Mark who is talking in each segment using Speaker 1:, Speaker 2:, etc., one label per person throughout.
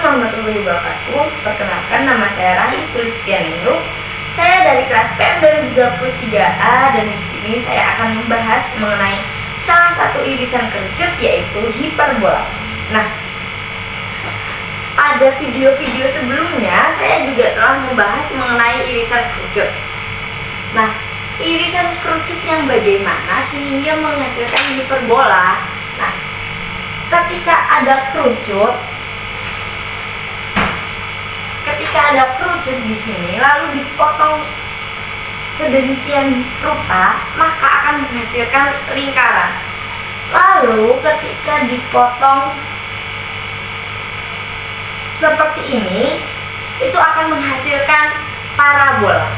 Speaker 1: warahmatullahi wabarakatuh. Perkenalkan, nama saya Rahim Sulistianingrum. Saya dari kelas PM 2033A dan di sini saya akan membahas mengenai salah satu irisan kerucut, yaitu hiperbola. Nah, pada video-video sebelumnya saya juga telah membahas mengenai irisan kerucut. Nah, irisan kerucut yang bagaimana sehingga menghasilkan hiperbola? Nah, ketika ada kerucut di sini lalu dipotong sedemikian rupa, maka akan menghasilkan lingkaran. Lalu ketika dipotong seperti ini, itu akan menghasilkan parabola.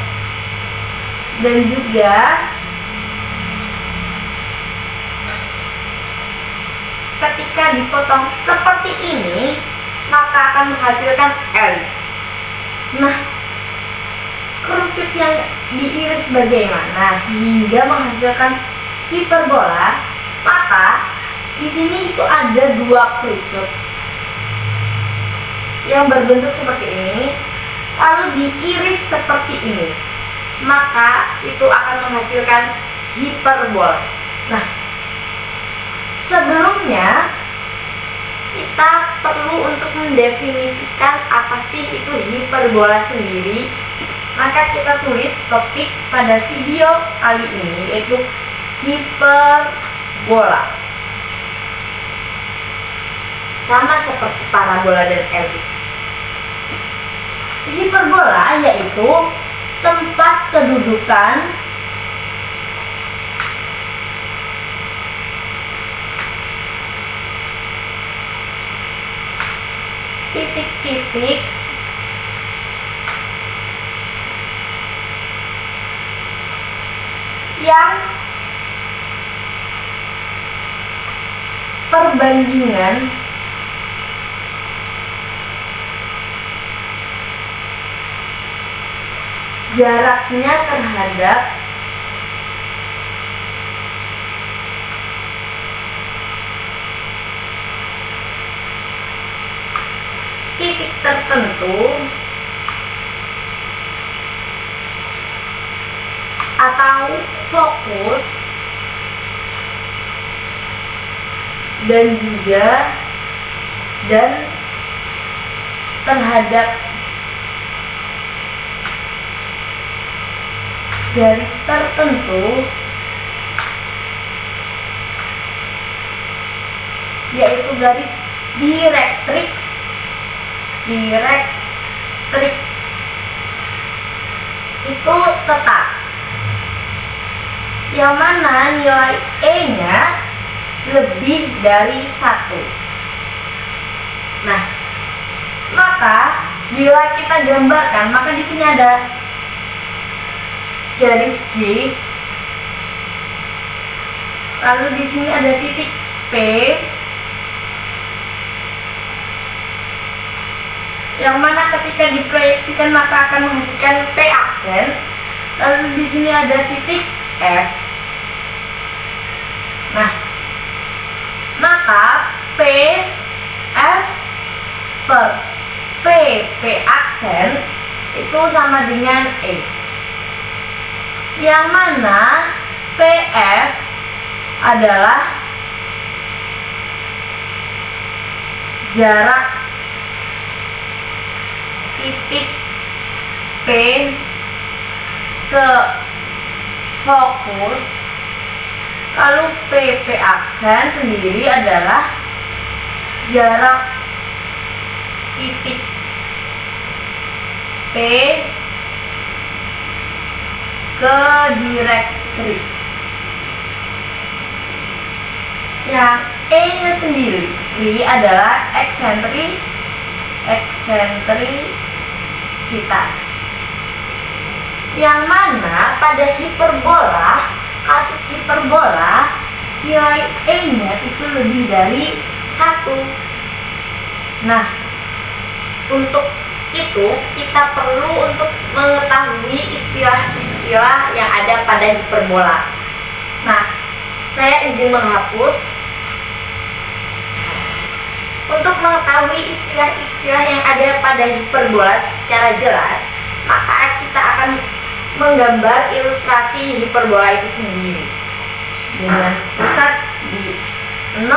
Speaker 1: Dan juga ketika dipotong seperti ini, maka akan menghasilkan elips. Nah, kerucut yang diiris bagaimana sehingga menghasilkan hiperbola? Maka di sini itu ada dua kerucut yang berbentuk seperti ini, lalu diiris seperti ini, maka itu akan menghasilkan hiperbola. Nah, sebelumnya kita perlu untuk mendefinisikan apa sih itu hiperbola sendiri. Maka kita tulis topik pada video kali ini, yaitu hiperbola. Sama seperti parabola dan elips. Hiperbola yaitu tempat kedudukan titik-titik yang perbandingan jaraknya terhadap titik tertentu atau fokus, dan juga terhadap garis tertentu, yaitu garis direktrix itu tetap, yang mana nilai E-nya lebih dari 1. Nah, maka bila kita gambarkan, maka di sini ada garis J, lalu di sini ada titik P, yang mana ketika diproyeksikan maka akan menghasilkan P aksen. Lalu di sini ada titik F. Nah, maka P F per P aksen itu sama dengan E, yang mana PF adalah jarak titik P ke fokus, lalu PP aksen sendiri adalah jarak titik P ke direktrix, yang E-nya sendiri adalah eksentrisitas, yang mana pada hiperbola, kasus hiperbola, nilai E-nya itu lebih dari 1. Nah, untuk itu kita perlu untuk mengetahui istilah-istilah yang ada pada hiperbola. Nah, saya izin menghapus. Untuk mengetahui istilah-istilah yang ada pada hiperbola secara jelas, maka kita akan menggambar ilustrasi hiperbola itu sendiri dengan pusat di 0,0,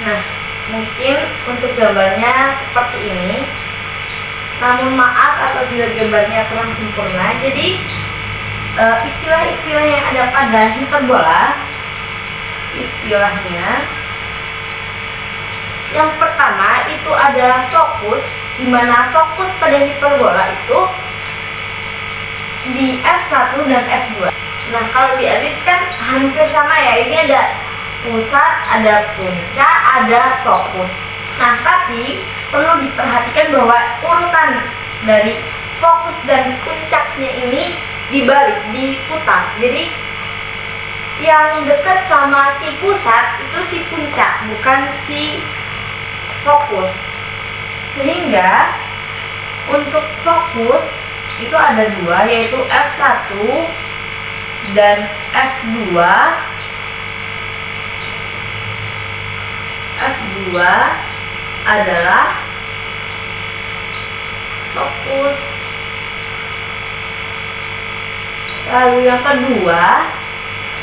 Speaker 1: Nah, mungkin untuk gambarnya seperti ini. Namun maaf apabila gambarnya kurang sempurna. Jadi istilah-istilah yang ada pada hiperbola, istilahnya yang pertama itu ada fokus, di mana fokus pada hiperbola itu di F1 dan F2. Nah, kalau di elips kan hampir sama ya. Ini ada pusat, ada puncak, ada fokus. Nah, tapi perlu diperhatikan bahwa urutan dari fokus dan puncaknya ini dibalik, diputar. Jadi yang dekat sama si pusat itu si puncak, bukan si fokus. Sehingga untuk fokus itu ada dua, yaitu F1 dan F2. F2 adalah fokus. Lalu yang kedua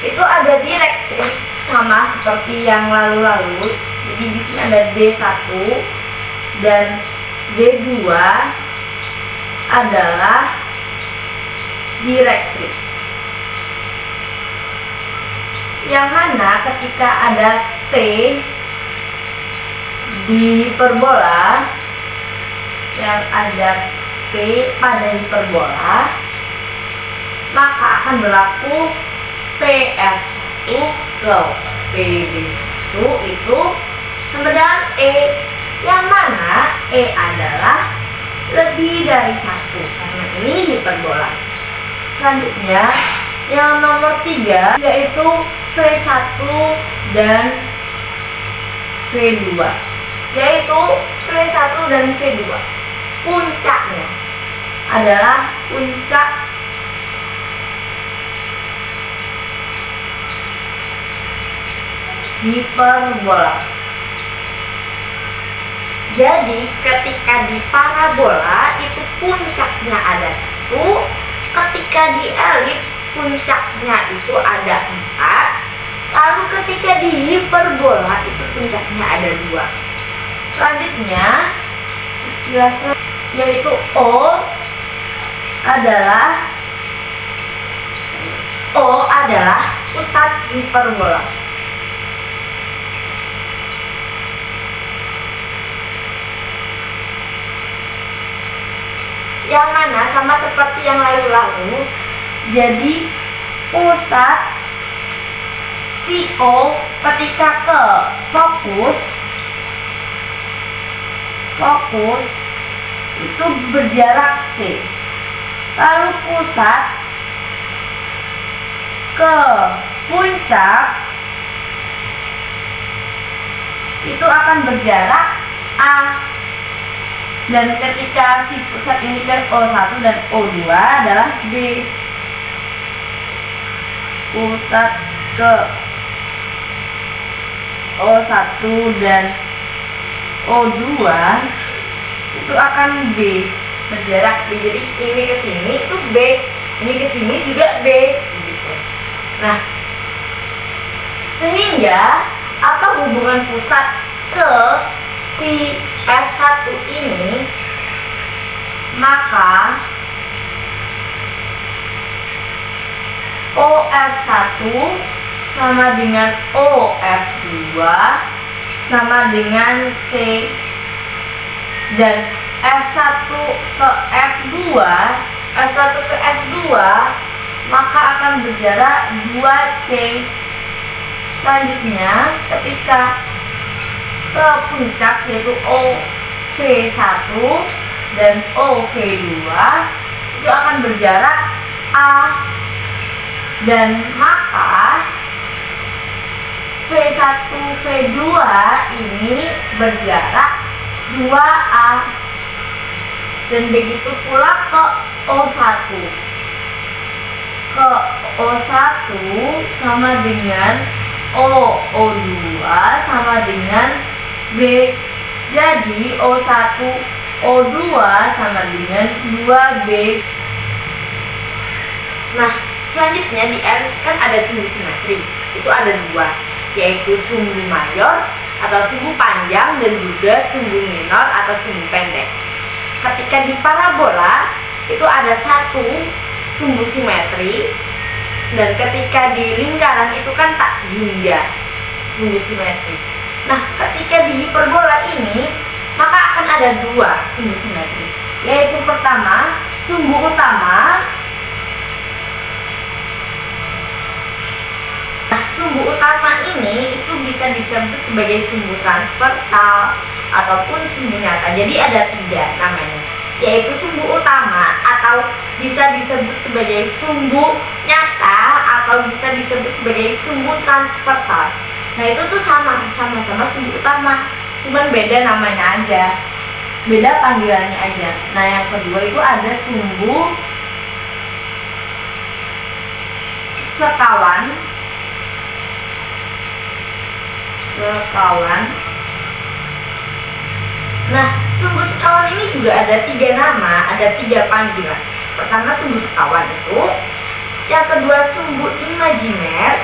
Speaker 1: itu ada direktrik, sama seperti yang lalu-lalu. Jadi di sini ada D1 dan D2 adalah direktrik. Yang mana ketika ada P di hiperbola, yang ada P pada hiperbola, maka akan berlaku PF1 ke PB1 itu sama dengan E, yang mana E adalah lebih dari 1 karena ini hiperbola. Selanjutnya yang nomor 3 yaitu V1 dan V2, yaitu V1 dan V2 puncaknya adalah puncak hiperbola. Jadi ketika di parabola itu puncaknya ada 1, ketika di elips puncaknya itu ada 4, lalu ketika di hiperbola itu puncaknya ada 2. Selanjutnya istilah yaitu O adalah pusat hiperbola. Yang mana sama seperti yang lalu-lalu. Jadi pusat si O ketika ke fokus itu berjarak C. Lalu pusat ke puncak itu akan berjarak A. Dan ketika si pusat ini ke O1 dan O2 adalah B. Pusat ke O1 dan O2 itu akan B, berjarak B. Jadi ini ke sini itu B, ini ke sini juga B gitu. Nah, sehingga apa hubungan pusat ke si F1 ini, maka OF1 sama dengan OF2 sama dengan C, dan F1 ke F2 maka akan berjarak 2C. Selanjutnya ketika ke puncak yaitu OC1 dan OV2 itu akan berjarak A, dan maka V1 V2 ini berjarak 2A, dan begitu pula ke O1 sama dengan O2 sama dengan B. Jadi O1 O2 sama dengan 2B. Nah, selanjutnya di elips kan ada sumbu simetri. Itu ada dua, yaitu sumbu mayor atau sumbu panjang dan juga sumbu minor atau sumbu pendek. Ketika di parabola itu ada satu sumbu simetri, dan ketika di lingkaran itu kan tak hingga sumbu simetri. Nah, ketika di hiperbola ini maka akan ada dua sumbu simetri, yaitu pertama sumbu utama. Nah, sumbu utama ini itu bisa disebut sebagai sumbu transversal ataupun sumbu nyata. Jadi ada tiga namanya, yaitu sumbu utama atau bisa disebut sebagai sumbu nyata atau bisa disebut sebagai sumbu transversal. Nah, itu tuh sama-sama sumbu utama, cuman beda namanya aja, beda panggilannya aja. Nah, yang kedua itu ada sumbu sekawan. Nah, sumbu sekawan ini juga ada tiga nama, ada tiga panggilan. Pertama sumbu sekawan itu, yang kedua sumbu imajiner,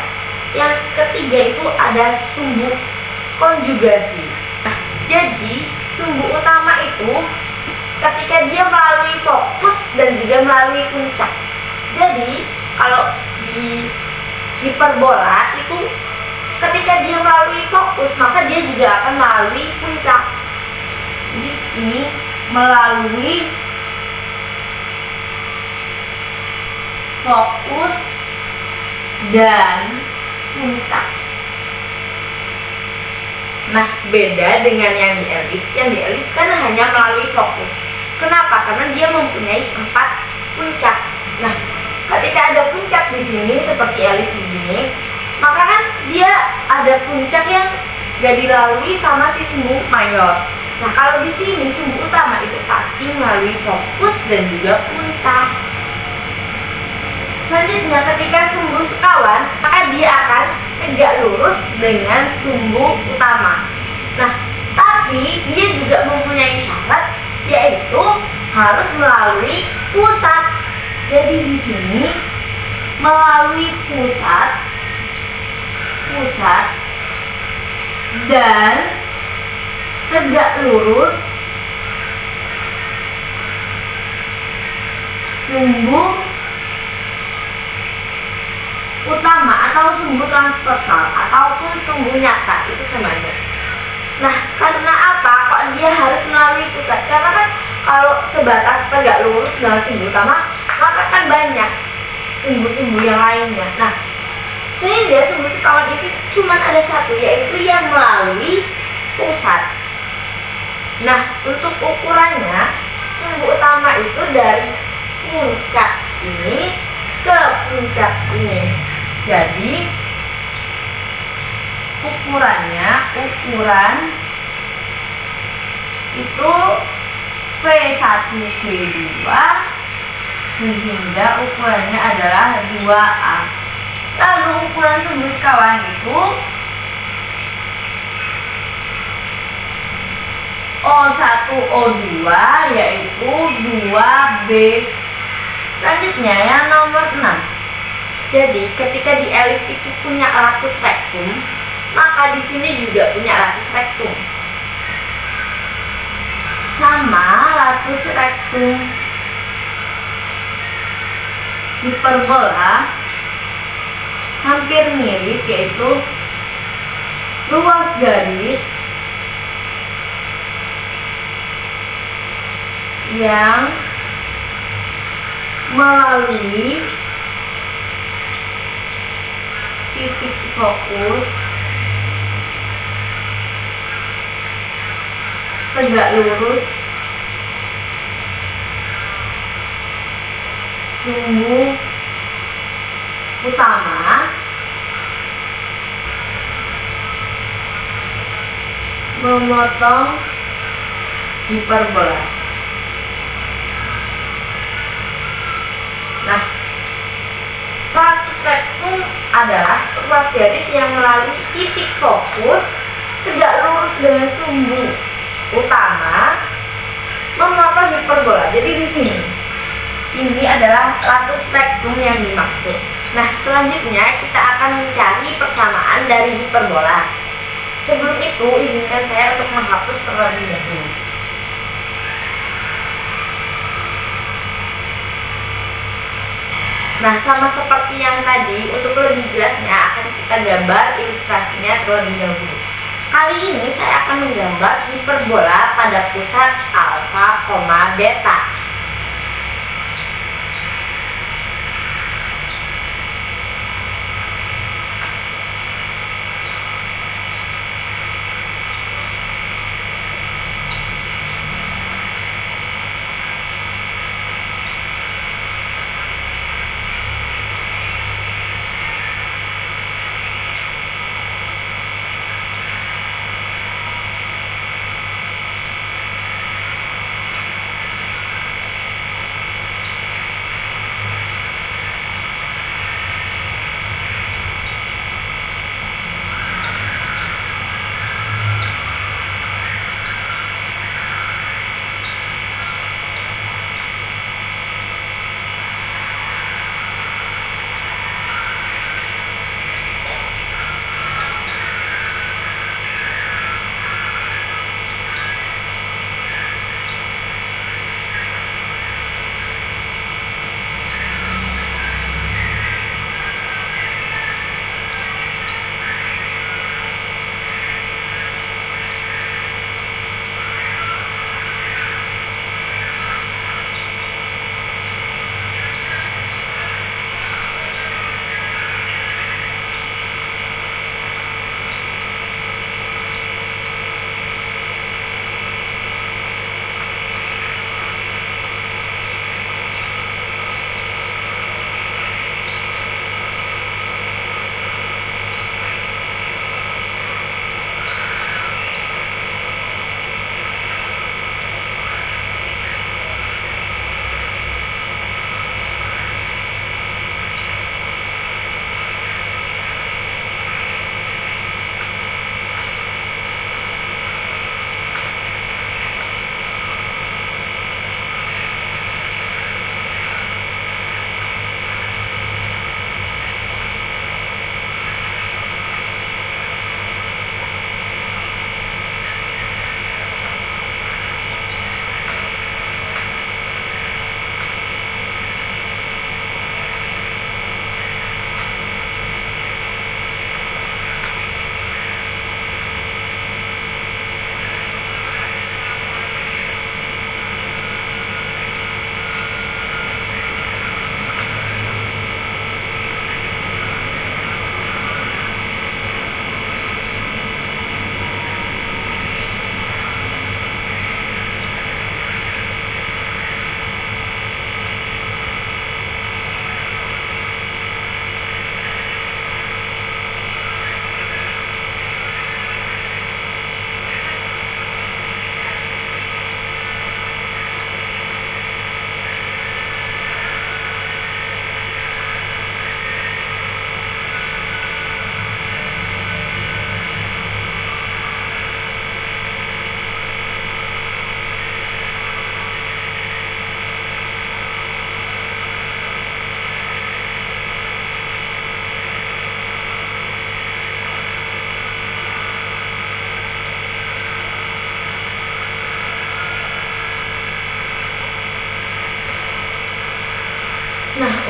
Speaker 1: yang ketiga itu ada sumbu konjugasi. Nah, jadi sumbu utama itu ketika dia melalui fokus dan juga melalui puncak. Jadi kalau di hiperbola itu ketika dia melalui fokus maka dia juga akan melalui puncak. Jadi ini melalui fokus dan puncak. Nah, beda dengan yang di elips. Yang di elips kan hanya melalui fokus. Kenapa? Karena dia mempunyai 4 puncak. Nah, ketika ada puncak di sini seperti elips begini, maka kan dia ada puncak yang gak dilalui sama si sumbu mayor. Nah, kalau di sini sumbu utama itu pasti melalui fokus dan juga puncak. Selanjutnya ketika sumbu sekawan, maka dia akan tegak lurus dengan sumbu utama. Nah, tapi dia juga mempunyai syarat, yaitu harus melalui pusat. Jadi di sini melalui pusat dan tegak lurus sumbu utama atau sumbu transversal ataupun sumbu nyata, itu semuanya. Nah, karena apa kok dia harus melalui pusat? Karena kan kalau sebatas tegak lurus dengan sumbu utama maka kan banyak sumbu-sumbu yang lainnya. Nah, Sehingga sumbu sekawan itu cuma ada satu, yaitu yang melalui pusat. Nah, untuk ukurannya, sumbu utama itu dari puncak ini ke puncak ini. Jadi ukuran itu V1 V2, sehingga ukurannya adalah 2A. Lalu ukuran sumbu sekawan itu O1 O2, yaitu 2B. Selanjutnya yang nomor 6. Jadi ketika di elips itu punya latus rektum, maka di sini juga punya latus rektum. Sama latus rektum hiperbola hampir mirip, yaitu ruas garis yang melalui titik fokus tegak lurus sumbu utama memotong hiperbola. Nah, latus rektum adalah ruas garis yang melalui titik fokus tegak lurus dengan sumbu utama memotong hiperbola. Jadi di sini ini adalah latus rektum yang dimaksud. Nah, selanjutnya kita akan mencari persamaan dari hiperbola. Sebelum itu, izinkan saya untuk menghapus terlebih dahulu. Nah, sama seperti yang tadi, untuk lebih jelasnya akan kita gambar ilustrasinya terlebih dahulu. Kali ini saya akan menggambar hiperbola pada pusat alfa, beta.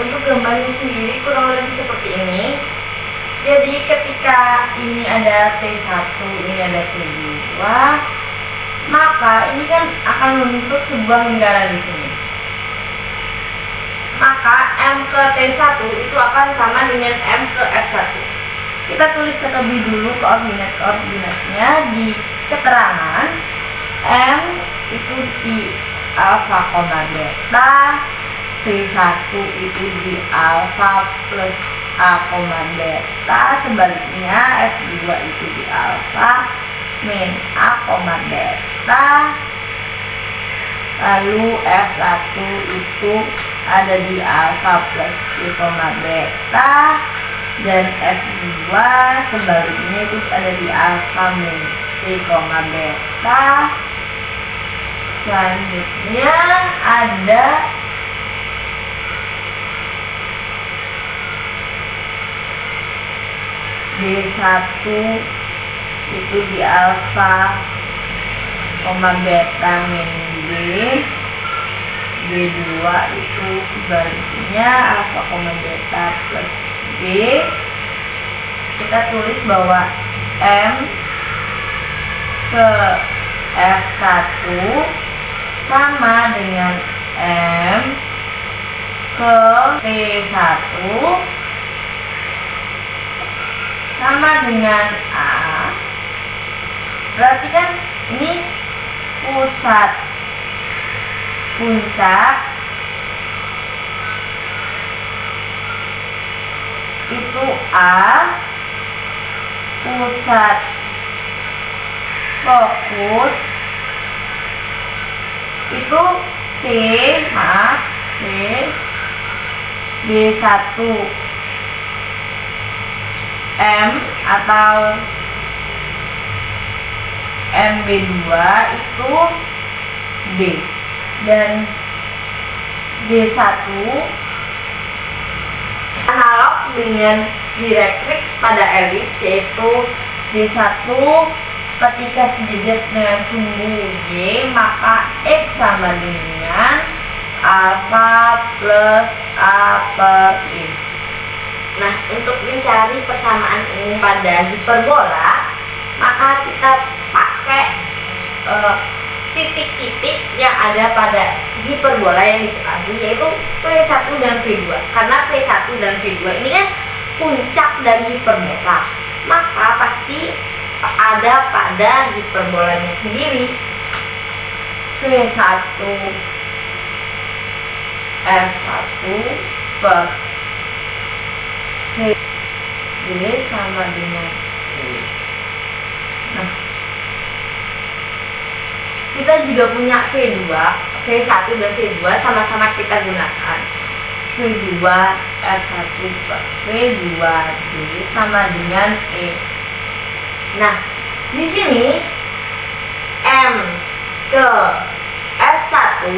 Speaker 1: untuk gambarnya sendiri kurang lebih seperti ini. Jadi ketika ini ada T1, ini ada T2, maka ini kan akan membentuk sebuah lingkaran di sini. Maka M ke T1 itu akan sama dengan M ke F1. Kita tulis terlebih dulu koordinat-koordinatnya di keterangan. M itu di alfa koma beta, V1 itu di alfa plus A koma beta, sebaliknya F2 itu di alfa min A koma beta, lalu F1 itu ada di alfa plus C koma beta, dan F2 sebaliknya itu ada di alfa min C koma beta. Selanjutnya ada B1 itu di alfa koma beta min B, B2 itu sebaliknya alfa koma beta plus B. Kita tulis bahwa M ke F1 sama dengan M ke T1 sama dengan A. Berarti kan ini pusat puncak itu A, pusat fokus itu C, C, B1 M atau MB2 itu D, dan D1 analog dengan direktrix pada elips, yaitu D1 ketika sejajar dengan sumbu Y maka X sama dengan alfa plus A per I. Nah, untuk mencari persamaan ini pada hiperbola, maka kita pakai titik-titik yang ada pada hiperbola yang diketahui, yaitu V1 dan V2. Karena V1 dan V2 ini kan puncak dari hiperbola, maka pasti ada pada hiperbolanya sendiri. V1 F1 per V sama dengan V. Nah, kita juga punya V2, V1 dan V2 sama-sama kita gunakan. V2 F1 per V2 D sama dengan E. Nah, di sini M ke F1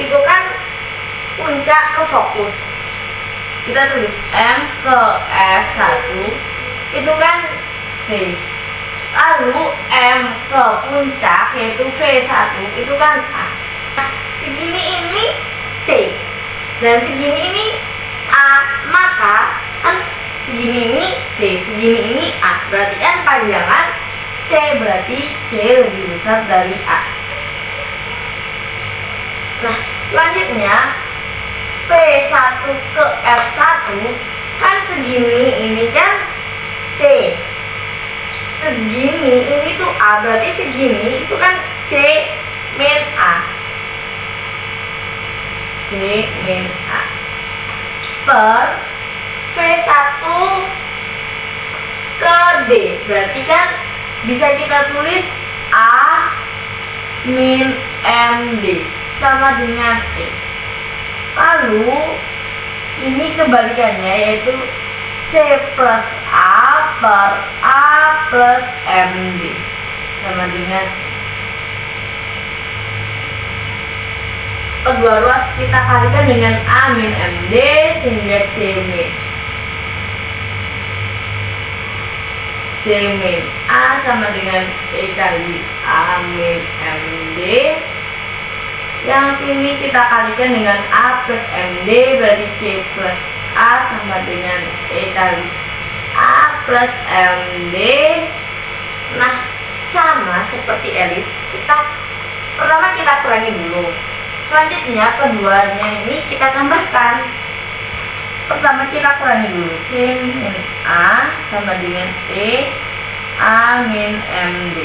Speaker 1: itu kan puncak ke fokus. Kita tulis M ke F1 itu kan C. Lalu M ke puncak yaitu V1 itu kan A. Nah, segini ini C dan segini ini A, maka kan segini ini C, segini ini A. Berarti kan panjangan C, berarti C lebih besar dari A. Nah, selanjutnya V1 ke F1 kan segini ini kan C, segini ini tuh A, berarti segini itu kan C min A, C min A per V1 ke D, berarti kan bisa kita tulis A min MD sama dengan E. Lalu ini kebalikannya, yaitu C plus A per A plus MD sama dengan kedua ruas kita kalikan dengan A min MD sehingga C min A sama dengan E kali A min MD Yang sini kita kalikan dengan A plus MD, berarti C plus A sama dengan E kali A plus MD. Nah, sama seperti elips, pertama kita kurangi dulu. Selanjutnya keduanya ini kita tambahkan. Pertama kita kurangi dulu. C min A sama dengan E A min MD.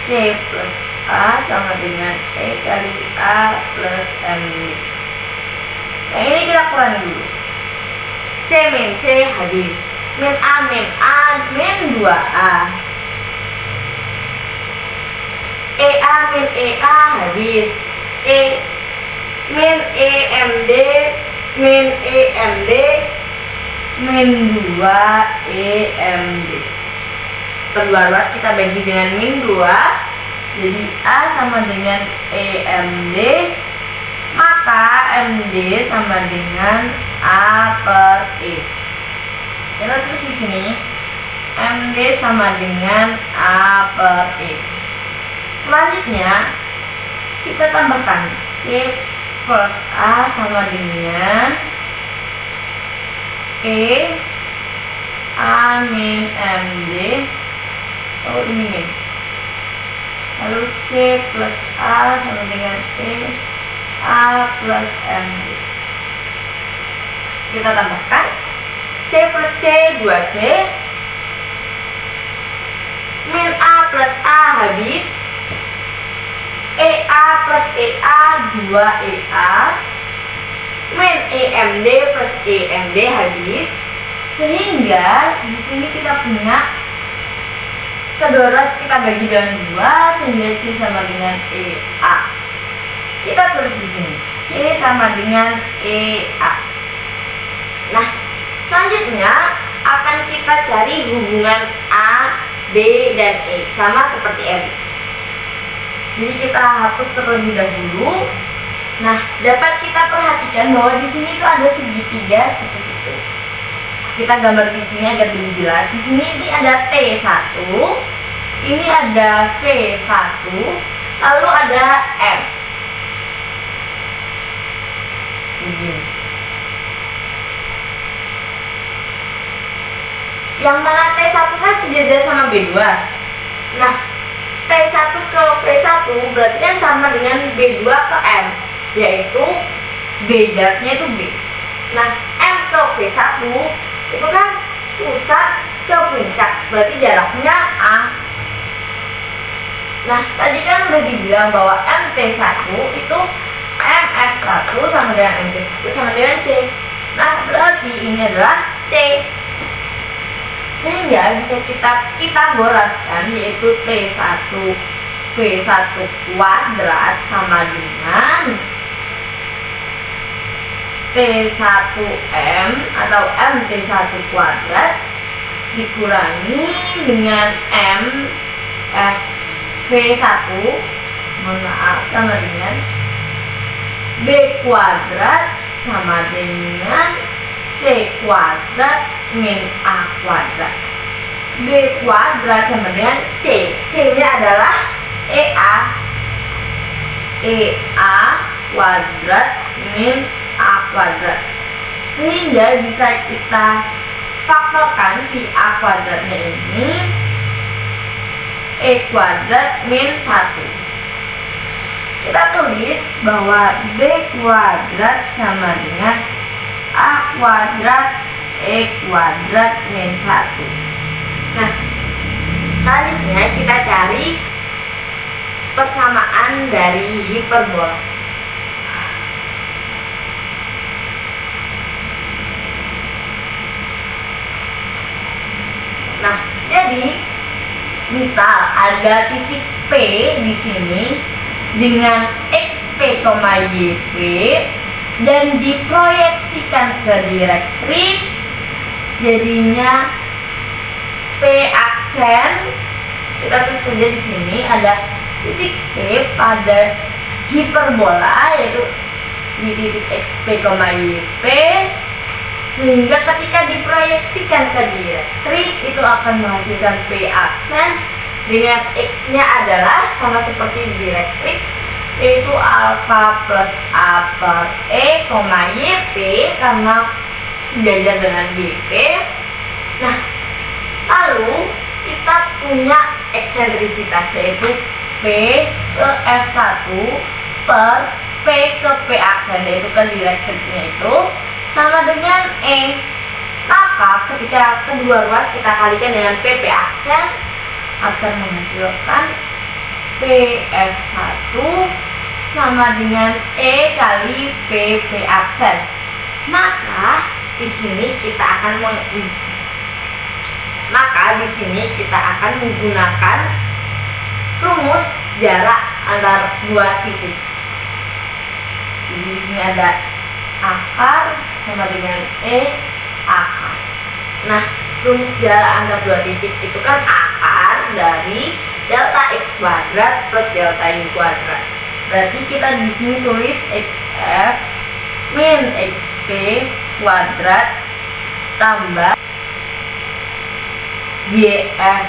Speaker 1: C plus A sama dengan E kali A plus MD. Nah, ini kita kurangi dulu. C min C habis. Min A min 2A. EA min EA habis. E min EMD min EMD min 2 EMD. Kedua ruas kita bagi dengan min 2, jadi A sama dengan EMD, maka MD sama dengan A per E. Kita tulis di sini MD sama dengan A per E. Selanjutnya kita tambahkan C plus A sama dengan E A min MD. Oh, ini min. Lalu C plus A sama dengan E A plus MD. Kita tambahkan C plus C 2C min A plus A habis. EA plus EA 2EA min EMD plus EMD habis. Sehingga di sini kita punya kedua ruas kita bagi dengan 2 sehingga C sama dengan EA. Kita tulis di sini C sama dengan EA. Nah, selanjutnya akan kita cari hubungan A, B, dan E sama seperti elips. Jadi kita hapus terlebih dahulu. Nah, dapat kita perhatikan bahwa di sini tuh ada segitiga situ-situ. Kita gambar di sini agar lebih jelas. Di sini ini ada T1, ini ada V1, lalu ada M. Begini. Yang mana T1 kan sejajar sama B2. Nah, T1 ke V1 berarti kan sama dengan B2 ke M, yaitu B jaraknya itu B. Nah, M ke V1 itu kan pusat ke puncak, berarti jaraknya A. Nah, tadi kan udah dibilang bahwa MT1 itu MF1 sama dengan MT1 sama dengan C. Nah, berarti ini adalah C. Sehingga bisa kita boraskan, yaitu T1 V1 kuadrat sama dengan T1M atau MT1 kuadrat dikurangi dengan MFV1, mohon maaf, sama dengan B kuadrat sama dengan C kuadrat min A kuadrat. B kuadrat sama dengan C. C nya adalah EA. EA kuadrat min A kuadrat. Sehingga bisa kita faktorkan si A kuadratnya ini E kuadrat min 1. Kita tulis bahwa B kuadrat sama dengan A kuadrat E kuadrat min 1. Nah, selanjutnya kita cari persamaan dari hiperbola. Nah, jadi misal ada titik P di sini dengan XP, YP dan diproyeksikan ke direktrix, jadinya P aksen. Kita tulis saja di sini ada titik P pada hiperbola, yaitu di titik XP, YP, sehingga ketika diproyeksikan ke direktrix itu akan menghasilkan P aksen dengan X nya adalah sama seperti di direktrix yaitu alfa plus A per E, YP karena sejajar dengan YP. Nah, lalu kita punya eksentrisitas yaitu P ke F1 per P ke P aksen, yaitu ke direktifnya itu sama dengan E. Maka ketika kedua ruas kita kalikan dengan PP aksen akan menghasilkan PF1 sama dengan E kali PP aksen. Maka di sini kita akan menggunakan rumus jarak antar dua titik. Jadi di sini ada akar sama dengan E akar. Nah, rumus jarak antar dua titik itu kan akar dari delta x kuadrat plus delta y kuadrat. Berarti kita di sini tulis xf min xp kuadrat tambah yf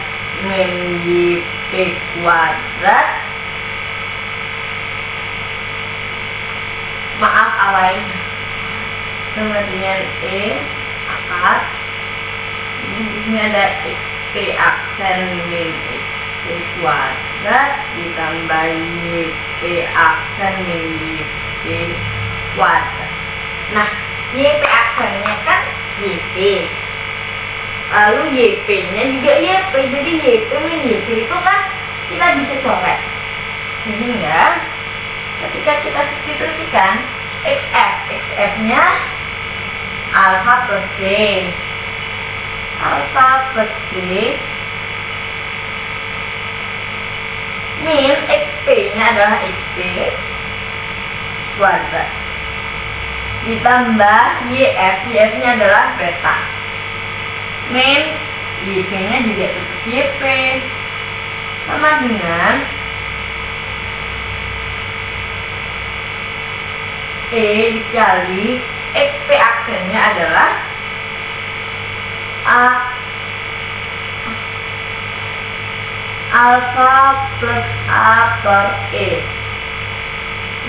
Speaker 1: min yp kuadrat. Maaf alay, sama dengan E akar. Jadi di sini ada xp aksen min xp kuadrat ditambah yp aksen min yp kuadrat. Nah, yp aksennya kan yp, lalu yp nya juga yp, jadi yp min yp itu kan kita bisa coret, sehingga ketika kita substitusikan xf nya alfa plus c min xp nya adalah xp kuadrat ditambah yf nya adalah beta min yp nya juga tetap yp sama dengan E dikali xp aksennya adalah alfa plus A per E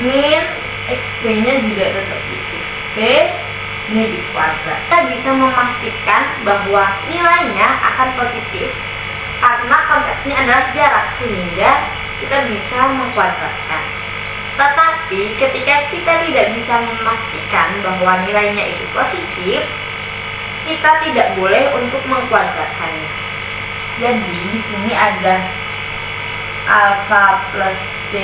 Speaker 1: min xp nya juga tetap xp ini di kuadrat. Kita bisa memastikan bahwa nilainya akan positif karena konteksnya adalah jarak, sehingga kita bisa mengkuadratkan. Tetapi ketika kita tidak bisa memastikan bahwa nilainya itu positif, kita tidak boleh untuk mengkuadratkannya. Jadi di sini ada alfa plus c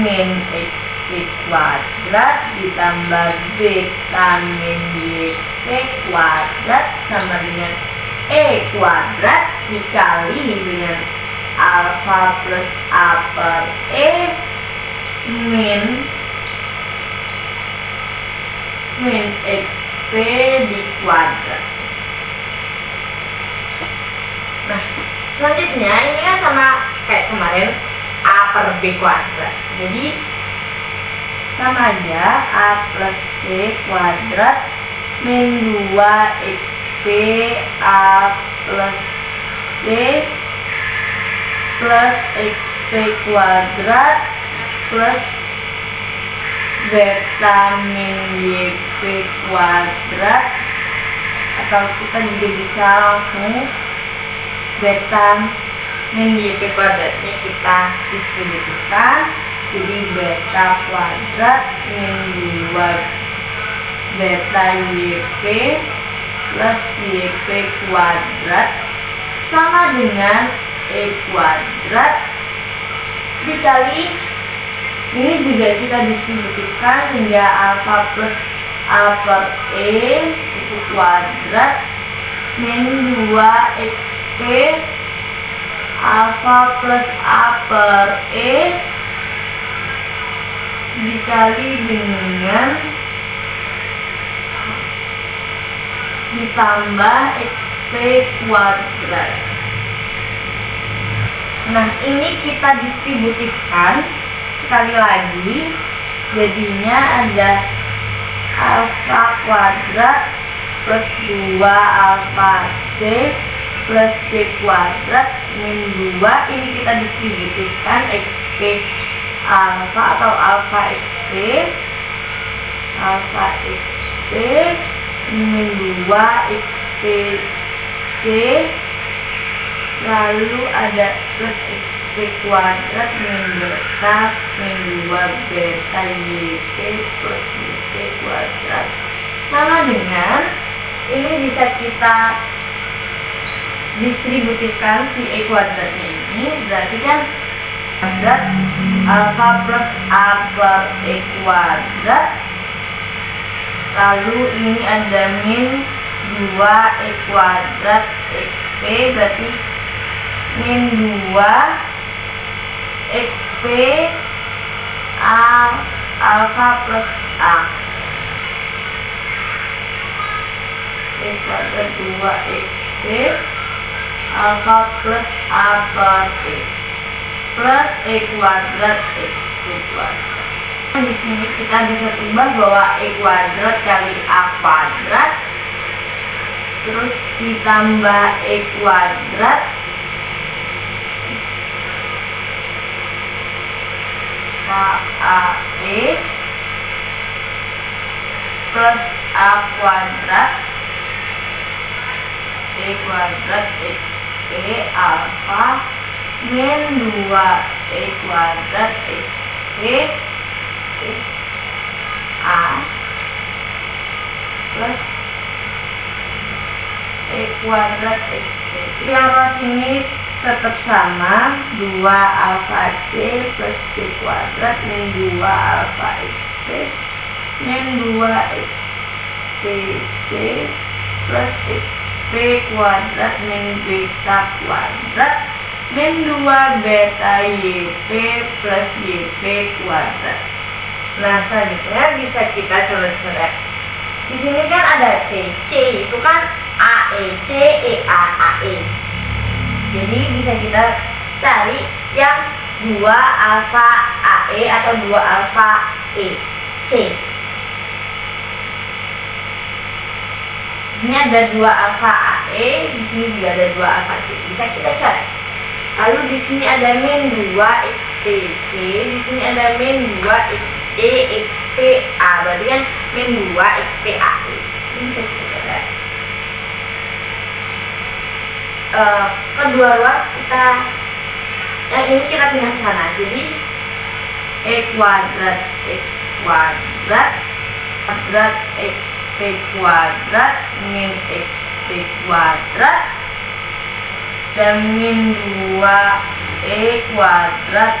Speaker 1: min xp kuadrat ditambah beta min yp kuadrat sama dengan e kuadrat dikali dengan alfa plus A per E min xp di kuadrat. Nah, selanjutnya ini kan sama kayak kemarin A per B kuadrat. Jadi sama aja, A plus C kuadrat min 2xp A plus C plus xp kuadrat plus beta min yp kuadrat, atau kita juga bisa langsung beta min yp kuadratnya kita distribusikan jadi beta kuadrat min 2 beta yp plus yp kuadrat sama dengan e kuadrat dikali ini juga kita distributifkan sehingga alfa plus A per E itu kuadrat min 2xp alfa plus A per E dikali dengan ditambah xp kuadrat. Nah, ini kita distributifkan sekali lagi, jadinya ada alfa kuadrat plus 2 alfa c plus c kuadrat min 2, ini kita distributifkan xp alfa atau alfa XP min 2 XP C, lalu ada plus XP kuadrat min beta min 2 beta YP plus YP kuadrat. Sama dengan ini bisa kita distributifkan si E kuadratnya ini, berarti kan kuadrat alfa plus A per E kuadrat, lalu ini ada min 2 E kuadrat XP, berarti min 2 XP A alfa plus A E kuadrat 2 XP alfa plus A per E plus E kuadrat XP kuadrat. Di sini kita bisa ubah bahwa E kuadrat kali A kuadrat terus ditambah E kuadrat KAE plus A kuadrat E kuadrat XP alfa min 2 E kuadrat XP A plus E kuadrat XP. Yang ruas ini tetap sama, 2 alfa C plus C kuadrat min 2 alfa XP min 2 XP C plus XP kuadrat min beta kuadrat min 2 beta YP plus YP kuadrat. Nah, selanjutnya bisa kita coret-coret. Di sini kan ada C, C itu kan AEC EA AE. Jadi bisa kita cari yang 2 alfa AE atau 2 alfa E C. Di sini ada 2 alfa AE, di sini juga ada 2 alfa C. Bisa kita cari. Lalu di sini ada min 2 XPC, di sini ada min 2 EXPA, berarti kan min 2 XPAE. Ini bisa kita cari. Kedua ruas yang ini kita pindah ke sana. Jadi E kuadrat X kuadrat XP kuadrat min XP kuadrat dan min 2 E kuadrat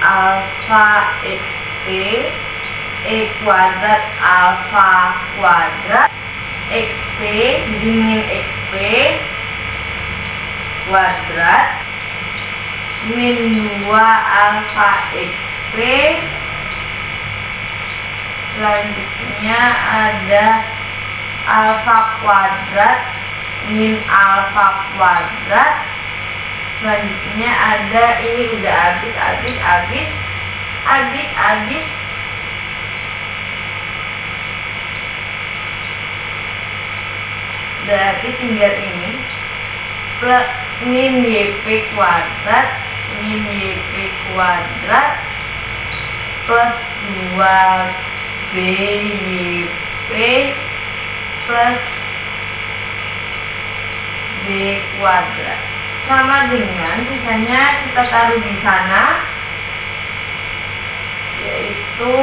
Speaker 1: alfa XP E kuadrat alfa kuadrat XP, jadi min XP kuadrat min 2 alfa XP. Selanjutnya ada alfa kuadrat min alfa kuadrat. Selanjutnya ada ini udah habis. Berarti tinggal ini plus min YP kuadrat plus 2 BYP plus B kuadrat. Sama dengan sisanya kita taruh di sana, yaitu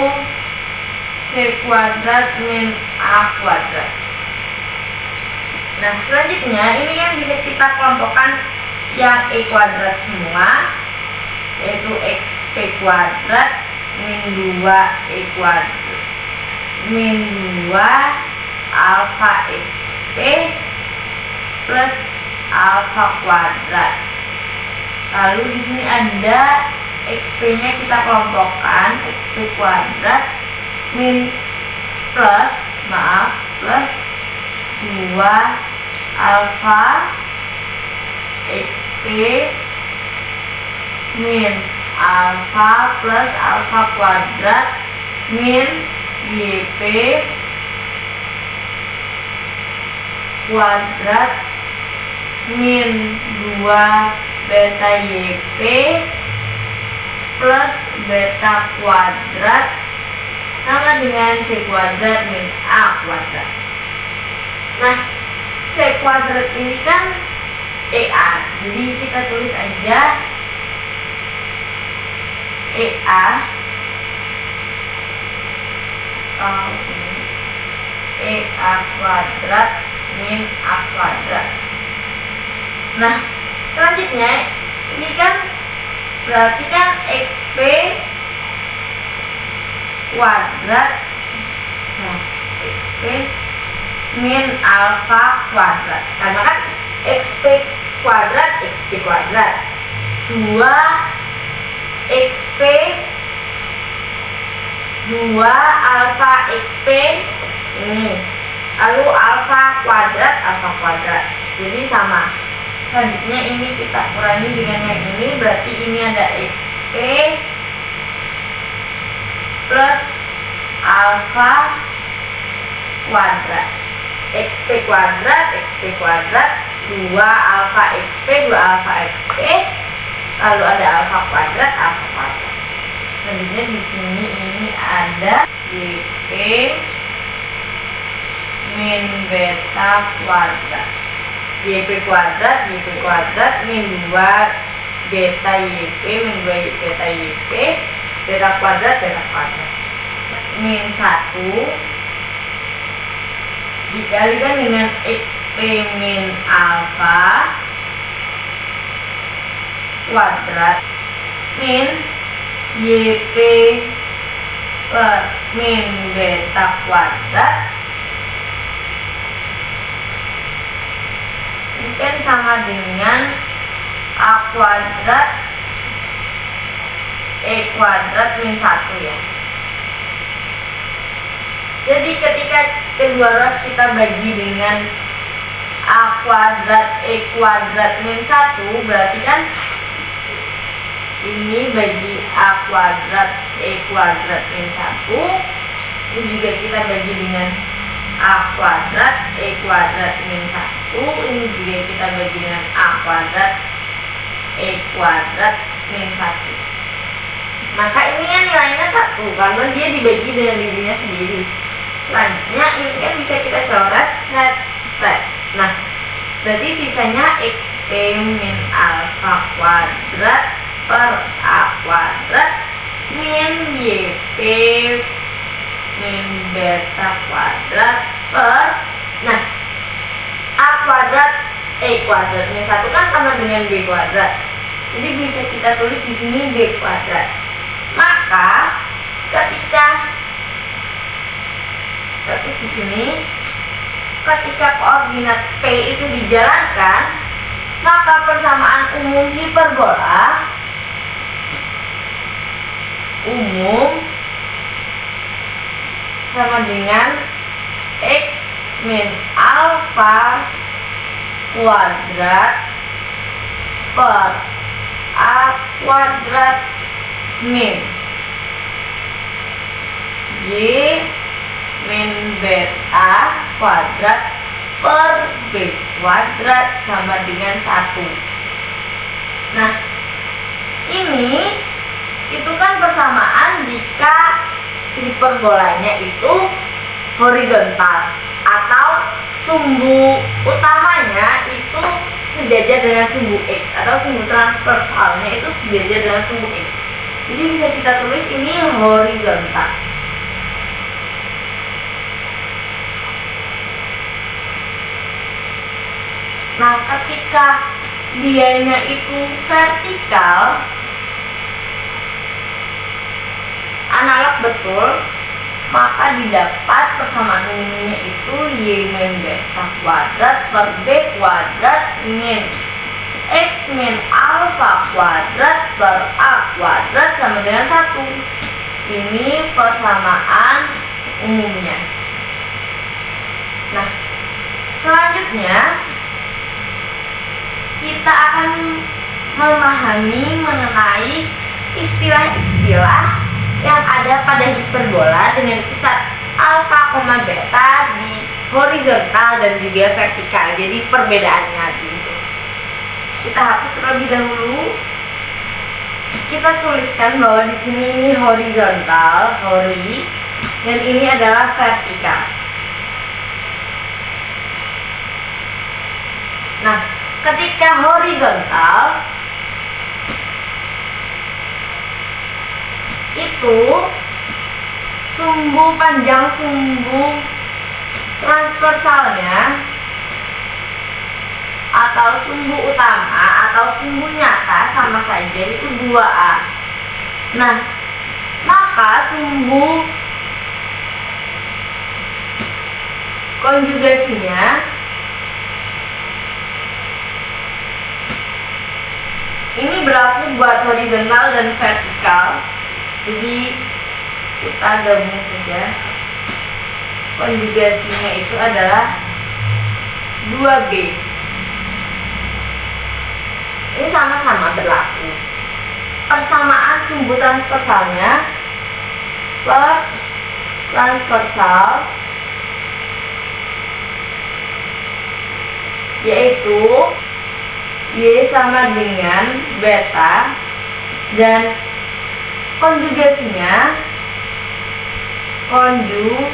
Speaker 1: C kuadrat min A kuadrat. Nah, selanjutnya ini yang bisa kita kelompokkan yang E kuadrat semua, yaitu XP kuadrat min 2 E kuadrat min 2 alfa XP plus alfa kuadrat. Lalu di sini ada XP-nya kita kelompokkan, XP kuadrat min plus 2 alfa XP min alfa plus alfa kuadrat min YP kuadrat min 2 beta YP plus beta kuadrat sama dengan C kuadrat min A kuadrat. Nah, C kuadrat ini kan EA, jadi kita tulis aja EA EA kuadrat min A kuadrat. Nah, selanjutnya ini kan berarti kan XP kuadrat, nah XP min alfa kuadrat, karena kan XP kuadrat 2 XP 2 alfa XP ini, lalu alfa kuadrat, jadi sama. Selanjutnya ini kita kurangi dengan yang ini, berarti ini ada XP plus alfa kuadrat, XP kuadrat 2 alfa XP, lalu ada alfa kuadrat. Selanjutnya di sini ini ada YP min beta kuadrat, YP kuadrat min 2 beta YP min 2 beta YP, beta kuadrat min 1 dikalikan dengan XP min alfa kuadrat min YP min beta kuadrat, ini kan sama dengan A kuadrat E kuadrat min 1 ya. Jadi ketika kedua ruas kita bagi dengan A kuadrat E kuadrat min 1, berarti kan ini bagi A kuadrat E kuadrat min 1, ini juga kita bagi dengan A kuadrat E kuadrat min 1, ini juga kita bagi dengan A kuadrat E kuadrat min 1. Maka ini kan nilainya 1 karena dia dibagi dengan dirinya sendiri. Selanjutnya ini kan bisa kita coret set. Nah, berarti sisanya XP min alfa kuadrat per A kuadrat min YP min beta kuadrat per, nah A kuadrat E kuadrat min 1 kan sama dengan B kuadrat. Jadi bisa kita tulis di sini B kuadrat. Maka ketika terus di sini ketika koordinat P itu dijalankan, maka persamaan umum hiperbola umum sama dengan X min alfa kuadrat per A kuadrat min Y min beta kuadrat per B kuadrat sama dengan 1. Nah, ini itu kan persamaan jika hiperbolanya itu horizontal atau sumbu utamanya itu sejajar dengan sumbu X atau sumbu transversalnya itu sejajar dengan sumbu X. Jadi bisa kita tulis ini horizontal. Nah, ketika dianya itu vertikal, analog betul, maka didapat persamaan umumnya itu Y min beta kuadrat per B kuadrat min X min alfa kuadrat per A kuadrat sama dengan 1. Ini persamaan umumnya. Nah, selanjutnya kita akan memahami mengenai istilah-istilah yang ada pada hiperbola dengan pusat alfa, beta di horizontal dan juga vertikal. Jadi perbedaannya gitu. Kita hapus terlebih dahulu. kita tuliskan bahwa di sini ini horizontal, hori, dan ini adalah vertikal. Nah, ketika horizontal itu panjang sumbu transversalnya atau sumbu utama atau sumbu nyata sama saja, itu 2A. Nah, maka sumbu konjugasinya ini berlaku buat horizontal dan vertikal. Jadi kita gabung saja. Konjugasinya itu adalah 2B. Ini sama-sama berlaku. Persamaan sumbu transversalnya plus transversal, yaitu Y sama dengan beta, dan konjugasinya konju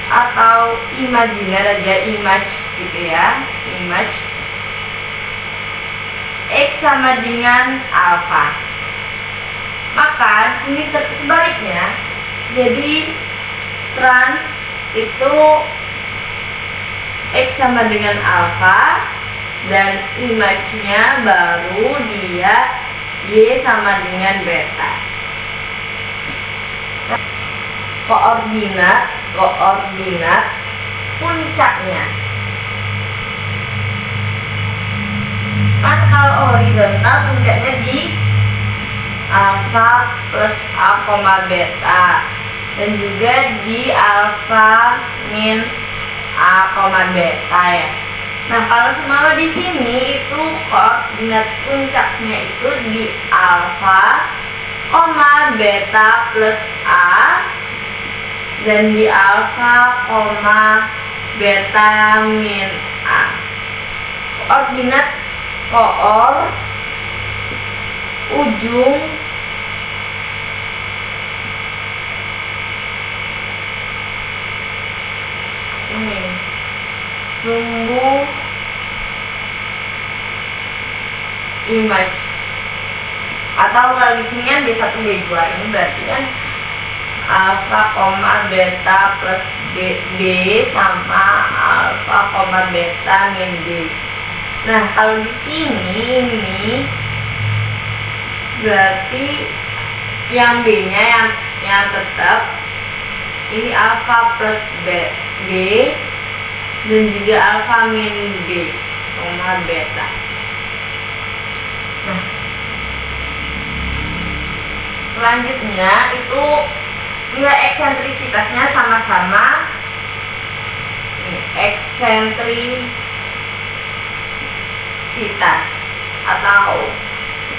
Speaker 1: atau imajiner aja, image gitu ya, image X sama dengan alfa. Maka di sini sebaliknya, jadi trans itu X sama dengan alfa, dan image-nya baru dia Y sama dengan beta. Koordinat puncaknya. Kan kalau horizontal puncaknya di alfa plus A, beta, dan juga di alfa min A, beta ya. Nah, kalau semawa di sini itu koordinat puncaknya itu di alfa, beta plus A, dan di alfa, beta min A. Koordinat ujung ini sumbu image, atau kalau di sini kan B1 B2, ini berarti kan alfa, beta plus B sama alfa, beta min B. Nah, kalau di sini ini berarti yang B-nya yang tetap ini alfa plus B, dan juga alfa min B, beta. Nah, selanjutnya itu nilai eksentrisitasnya sama-sama eksentrisitas atau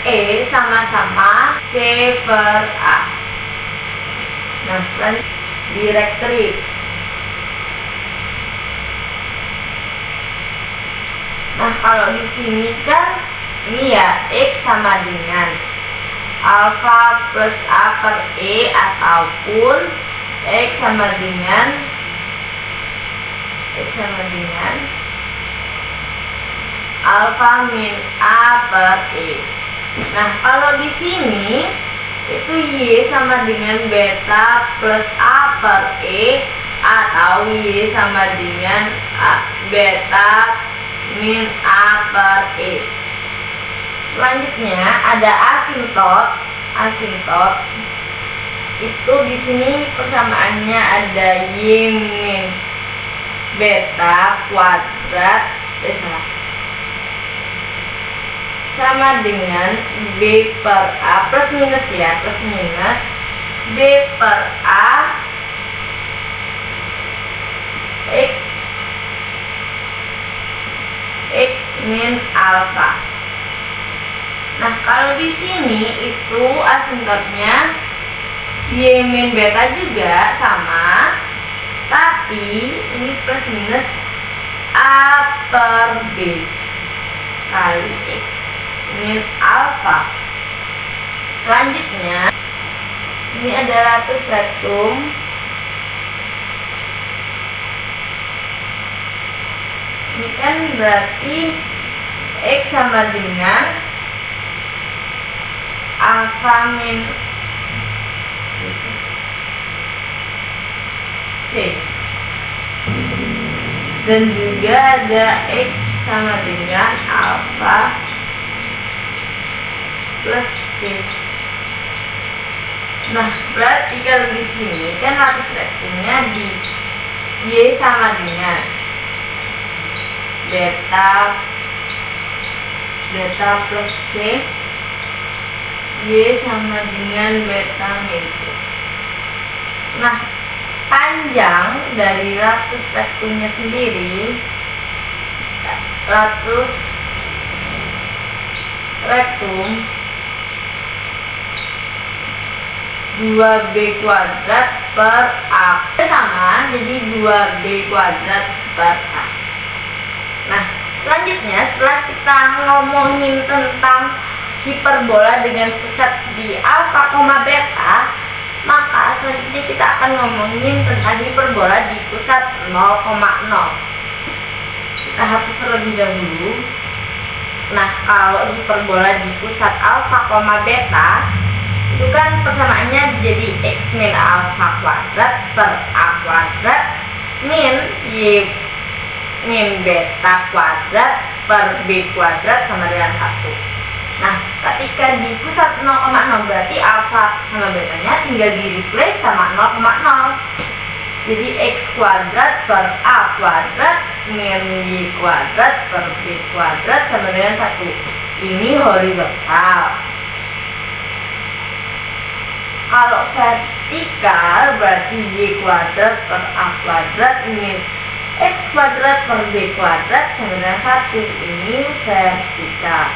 Speaker 1: E sama-sama C per A. Nah, selanjutnya direktrix. Nah, kalau di sini kan ini ya X sama dengan alfa plus A per E, ataupun X sama dengan alfa min A per E. Nah, kalau di sini itu Y sama dengan beta plus A per E, atau Y sama dengan beta min A per E. Selanjutnya ada asintot. Itu di sini persamaannya ada Y min beta kuadrat sama dengan B per A plus minus ya, plus minus B per A X min alfa. Nah, kalau di sini itu asintotnya Y min beta juga sama, tapi ini plus minus A per B kali X min alfa. Selanjutnya ini ada latus rectum. Ini kan berarti X sama dengan alfa min C, dan juga ada X sama dengan alfa plus C. Nah, berarti kalau di sini kan latus rectumnya di Y sama dengan beta plus C, Y sama dengan beta min C. Nah, panjang dari latus rectumnya sendiri, latus rectum 2b kuadrat per A sama, jadi 2b kuadrat per A. Nah, selanjutnya setelah kita ngomongin tentang hiperbola dengan pusat di alfa, beta, maka selanjutnya kita akan ngomongin tentang hiperbola di pusat 0,0. Kita hapus terlebih dahulu. Nah, kalau hiperbola di pusat alfa, beta itu kan persamaannya jadi X min alfa kuadrat per A kuadrat min Y min beta kuadrat per B kuadrat sama dengan 1. Nah, ketika di pusat 0,0 berarti alfa sama betanya tinggal di replace sama 0,0. Jadi X kuadrat per A kuadrat min Y kuadrat per B kuadrat sama dengan 1. Ini horizontal. Kalau vertikal berarti Y kuadrat per A kuadrat min X kuadrat per B kuadrat sama dengan 1. Ini vertikal.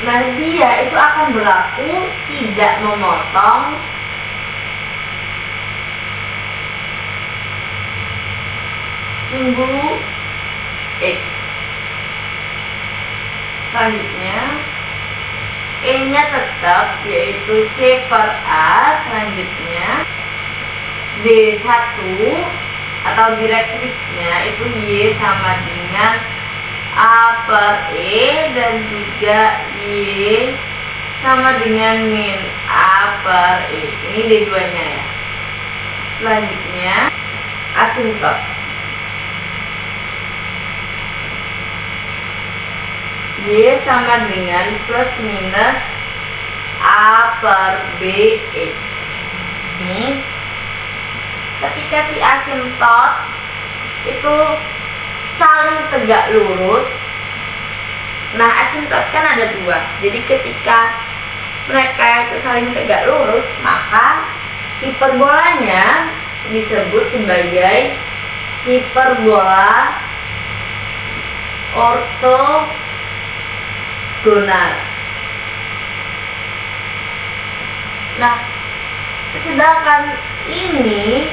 Speaker 1: Nah, dia itu akan berlaku tidak memotong simbol X. Selanjutnya E-nya tetap yaitu C per A. Selanjutnya D1 atau direktrisnya itu Y sama dengan A per E, dan juga Y sama dengan min A per E. Ini D2 nya ya. Selanjutnya asimtot. Y sama dengan plus minus A per BX. Ini ketika si asimtot itu saling tegak lurus. Nah, asimtot kan ada dua. Jadi ketika mereka itu saling tegak lurus, maka hiperbolanya disebut sebagai hiperbola ortogonal. Nah, sedangkan ini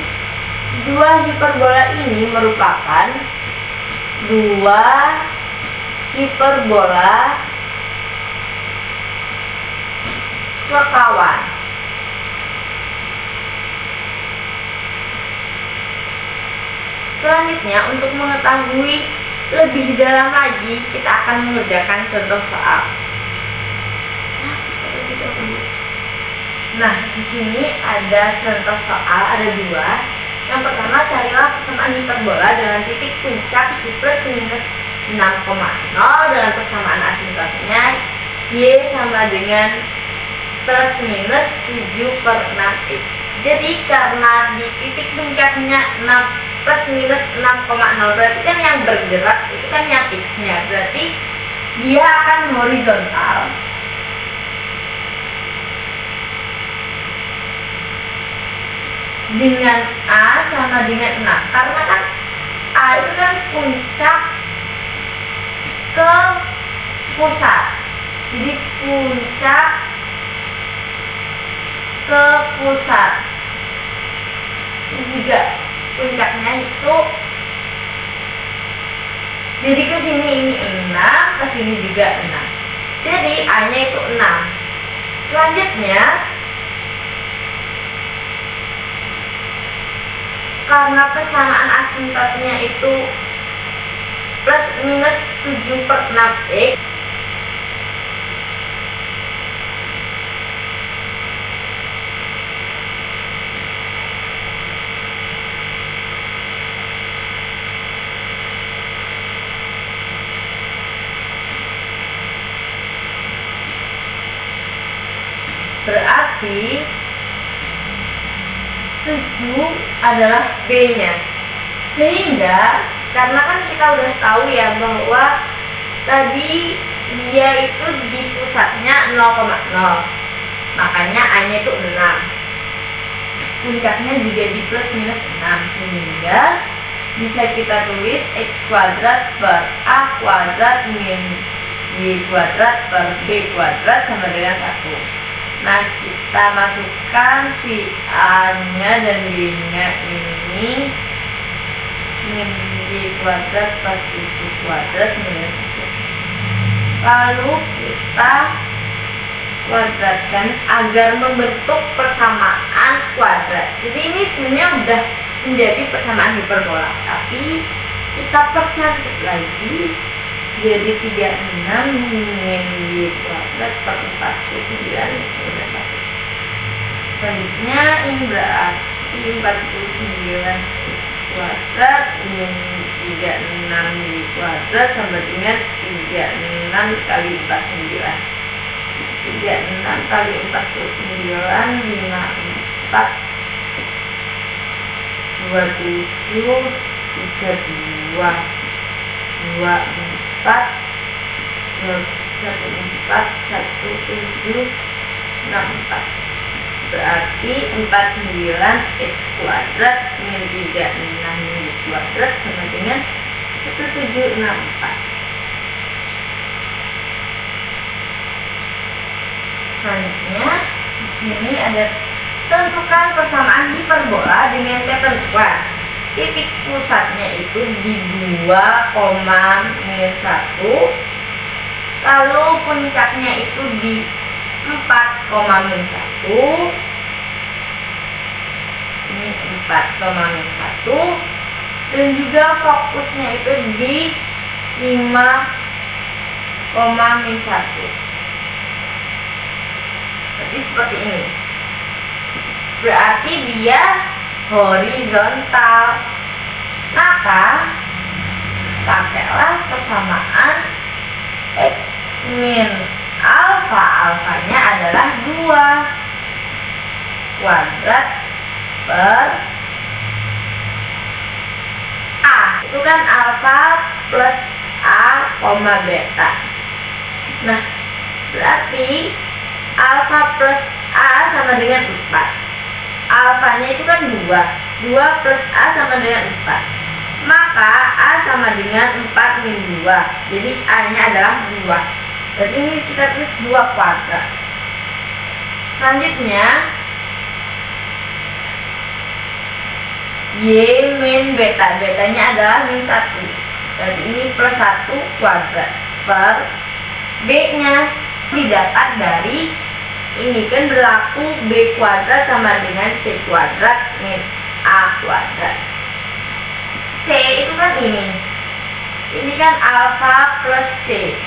Speaker 1: dua hiperbola ini merupakan dua hiperbola sekawan. Selanjutnya, untuk mengetahui lebih dalam lagi, kita akan mengerjakan contoh soal. Nah, di sini ada contoh soal, ada dua. Yang pertama, carilah persamaan hiperbola dengan titik puncak di plus minus 6,0 dengan persamaan asimtotnya Y sama dengan plus minus 7 per 6x. Jadi karena di titik puncaknya 6 plus minus 6,0, berarti kan yang bergerak itu kan yang x-nya, berarti dia akan horizontal. Dengan A sama dengan 6, karena kan A itu kan puncak ke pusat, jadi puncak ke pusat. Ini juga puncaknya itu, jadi ke sini ini 6, ke sini juga 6. Jadi A-nya itu 6. Selanjutnya, karena persamaan asimptotnya itu plus minus 7/6x, berarti 7 adalah B-nya. Sehingga karena kan kita udah tahu ya bahwa tadi dia itu di pusatnya 0,0, makanya A-nya itu 6. Puncaknya juga di plus minus 6, sehingga bisa kita tulis X kuadrat per A kuadrat min Y kuadrat per B kuadrat sama dengan 1. Nah, kita masukkan si A-nya dan B-nya ini min Y kuadrat per 7 kuadrat sama dengan 1. Lalu kita kuadratkan agar membentuk persamaan kuadrat. Jadi ini sebenarnya udah menjadi persamaan hiperbola, tapi kita percantik lagi jadi 36 min Y kuadrat per 49 minus 1. Selanjutnya ini berarti 49 X kuadrat min 36 Y kuadrat sama dengan 36 kali 49. 36 kali 49 54 27 32 24 17 64. Berarti 49 X kuadrat min 36 Y kuadrat sama dengan 1764. Selanjutnya di sini ada tentukan persamaan hiperbola dengan ketentuan titik pusatnya itu di 2, min 1, lalu puncaknya itu di 4, min 1, ini 4, min 1, dan juga fokusnya itu di 5, min 1. Jadi seperti ini. Berarti dia horizontal. Maka pakailah persamaan X min alfa, alfanya adalah 2 kuadrat per A. Itu kan alfa plus A, beta. Nah, berarti alfa plus A sama dengan 4. Alfanya itu kan 2 plus A sama dengan 4. Maka A sama dengan 4 min 2. Jadi A nya adalah 2. Jadi ini kita tulis 2 kuadrat. Selanjutnya Y min beta. Betanya adalah min 1. Berarti ini plus 1 kuadrat per B nya didapat dari ini kan berlaku B kuadrat sama dengan C kuadrat min A kuadrat. C itu kan ini kan alfa plus C.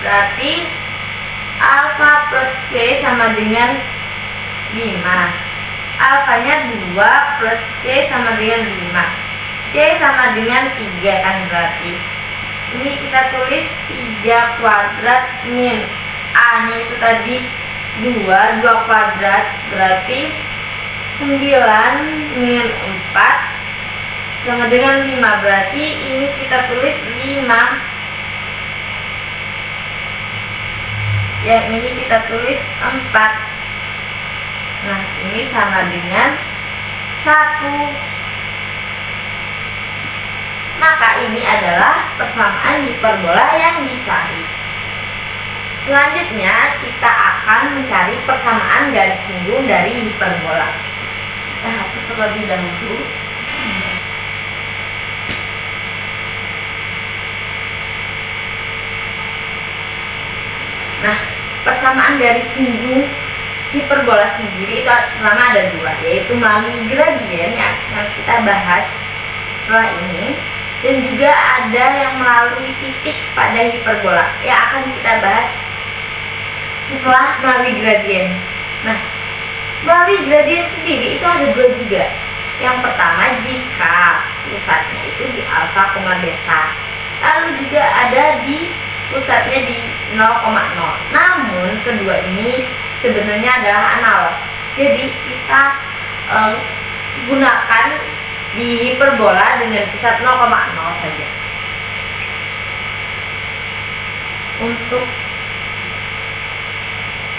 Speaker 1: Berarti alfa plus C sama dengan 5. Alfanya 2 plus C sama dengan 5. C sama dengan 3 kan berarti. Ini kita tulis 3 kuadrat min A nya itu tadi 2 kuadrat, berarti 9 min 4 sama dengan 5. Berarti ini kita tulis 5. Yang ini kita tulis 4. Nah, ini sama dengan 1. Maka ini adalah persamaan hiperbola yang dicari. Selanjutnya kita akan mencari persamaan garis singgung dari hiperbola. Kita hapus terlebih dahulu. persamaan garis singgung hiperbola sendiri itu pertama ada dua, yaitu melalui gradien yang kita bahas setelah ini, dan juga ada yang melalui titik pada hiperbola yang akan kita bahas setelah melalui gradien. Nah, melalui gradien sendiri itu ada dua juga. Yang pertama, jika pusatnya itu di alfa, beta, lalu juga ada di pusatnya di 0,0. Namun kedua ini sebenarnya adalah analog. Jadi kita gunakan di hiperbola dengan pusat 0,0 saja. Untuk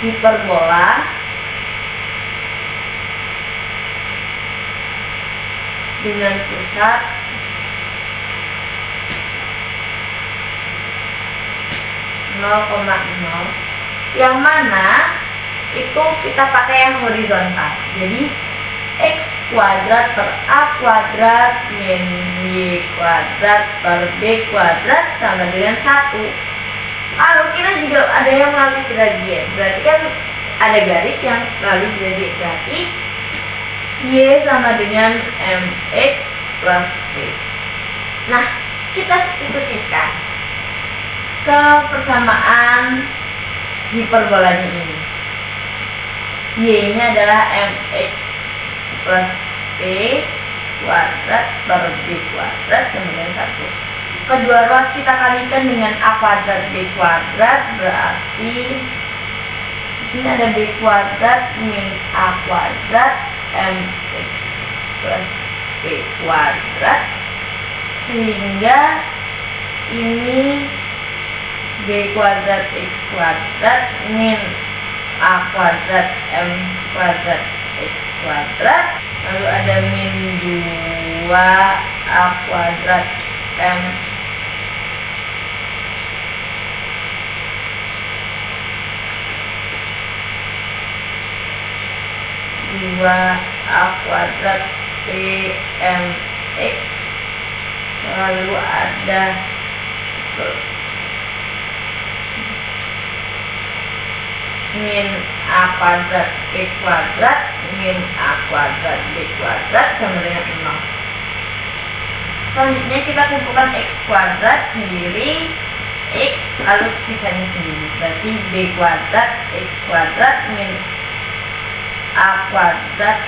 Speaker 1: hiperbola dengan pusat 0,0, yang mana itu kita pakai yang horizontal. Jadi x kuadrat per a kuadrat min y kuadrat per b kuadrat sama dengan 1. Lalu kita juga ada yang melalui gradien, berarti kan ada garis yang melalui gradien, berarti y sama dengan mx plus b. Nah, kita substitusikan ke persamaan hiperbolanya ini. Y nya adalah mx plus b kuadrat per b kuadrat sama dengan 1. Kedua ruas kita kalikan dengan a kuadrat b kuadrat, berarti di sini ada b kuadrat min a kuadrat mx plus b kuadrat, sehingga ini b kuadrat x kuadrat min a kuadrat m kuadrat x kuadrat, lalu ada min 2 a kuadrat m a kuadrat pmx, lalu ada min a kuadrat p kuadrat min a kuadrat b kuadrat sama dengan 0. Selanjutnya kita kumpulkan x kuadrat sendiri, x lalu sisanya sendiri, berarti b kuadrat x kuadrat min a kuadrat,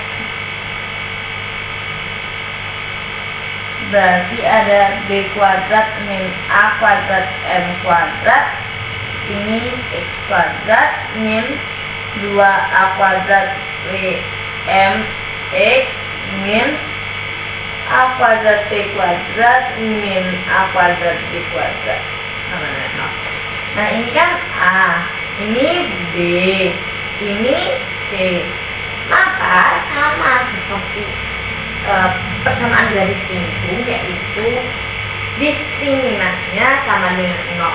Speaker 1: berarti ada b kuadrat min a kuadrat m kuadrat, ini x kuadrat min 2a kuadrat w m x min a kuadrat p kuadrat min a kuadrat b kuadrat sama dengan 0. Nah, ini kan a, ini b, ini c. Maka sama seperti persamaan garis singgung, yaitu diskriminantnya sama dengan 0.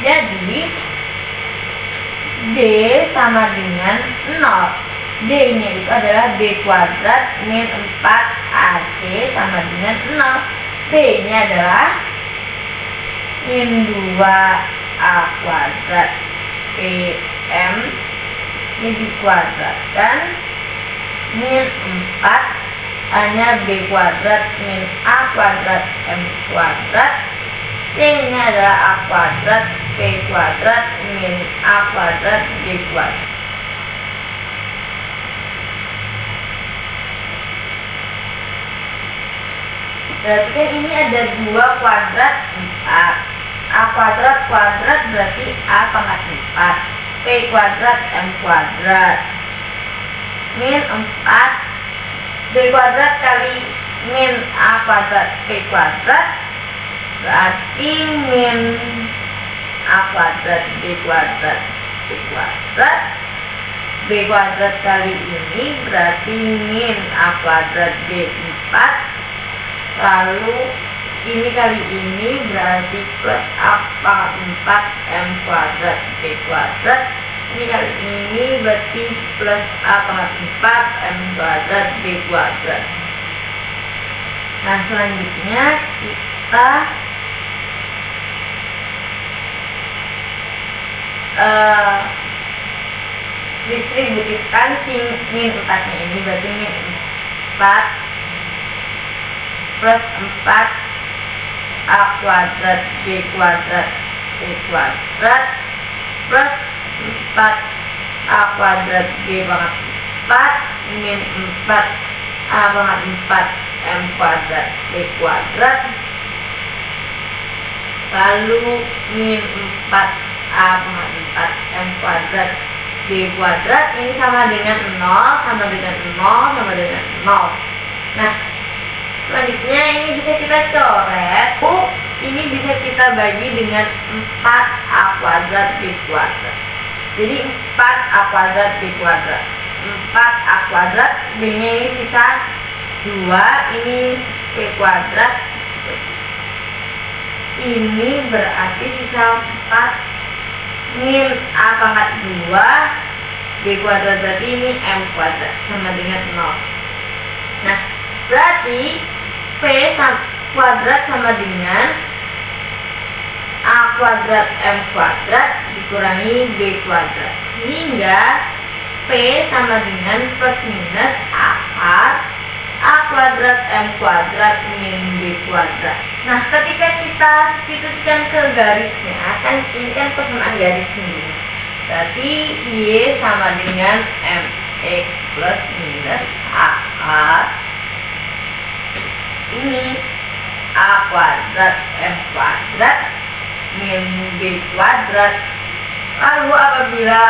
Speaker 1: Jadi D sama dengan 0. D nya itu adalah b kuadrat min 4ac sama dengan 0. B nya adalah min 2a kuadrat pm, ini dikuadratkan min 4 hanya b kuadrat min a kuadrat m kuadrat, c nya adalah a kuadrat p kuadrat min a kuadrat b kuadrat. Berarti kan ini ada 2 kuadrat 4, a kuadrat kuadrat berarti a pangkat 4, p kuadrat m kuadrat min 4 b kuadrat kali min a kuadrat p kuadrat, berarti min a kuadrat b kuadrat p kuadrat, b kuadrat kali ini berarti min a kuadrat b 4, lalu ini kali ini berarti plus a pangkat 4 m kuadrat b kuadrat, ini kali ini berarti plus a pangkat 4 m kuadrat b kuadrat. Nah, selanjutnya kita distributifkan si min 4-nya ini, berarti min 4 plus 4 a kuadrat b kuadrat b kuadrat plus 4 a kuadrat b pangkat 4 min 4 a pangkat 4 m kuadrat b kuadrat, lalu min 4 a pangkat 4 m kuadrat b kuadrat ini sama dengan 0, sama dengan 0, sama dengan 0. Nah, selanjutnya ini bisa kita coret. Ini bisa kita bagi dengan 4a kuadrat b kuadrat. Jadi 4a kuadrat b kuadrat, 4a kuadrat, b-nya ini sisa 2, ini b kuadrat, ini berarti sisa 4 min a pangkat 2 b kuadrat, berarti ini m kuadrat sama dengan 0. Nah, berarti p kuadrat sama dengan a kuadrat m kuadrat dikurangi b kuadrat, sehingga p sama dengan plus minus akar a kuadrat m kuadrat min b kuadrat. Nah, ketika kita substitusikan ke garisnya, kan ini kan persamaan garis ini, berarti y sama dengan mx plus minus akar ini a kuadrat m kuadrat min b kuadrat. Lalu apabila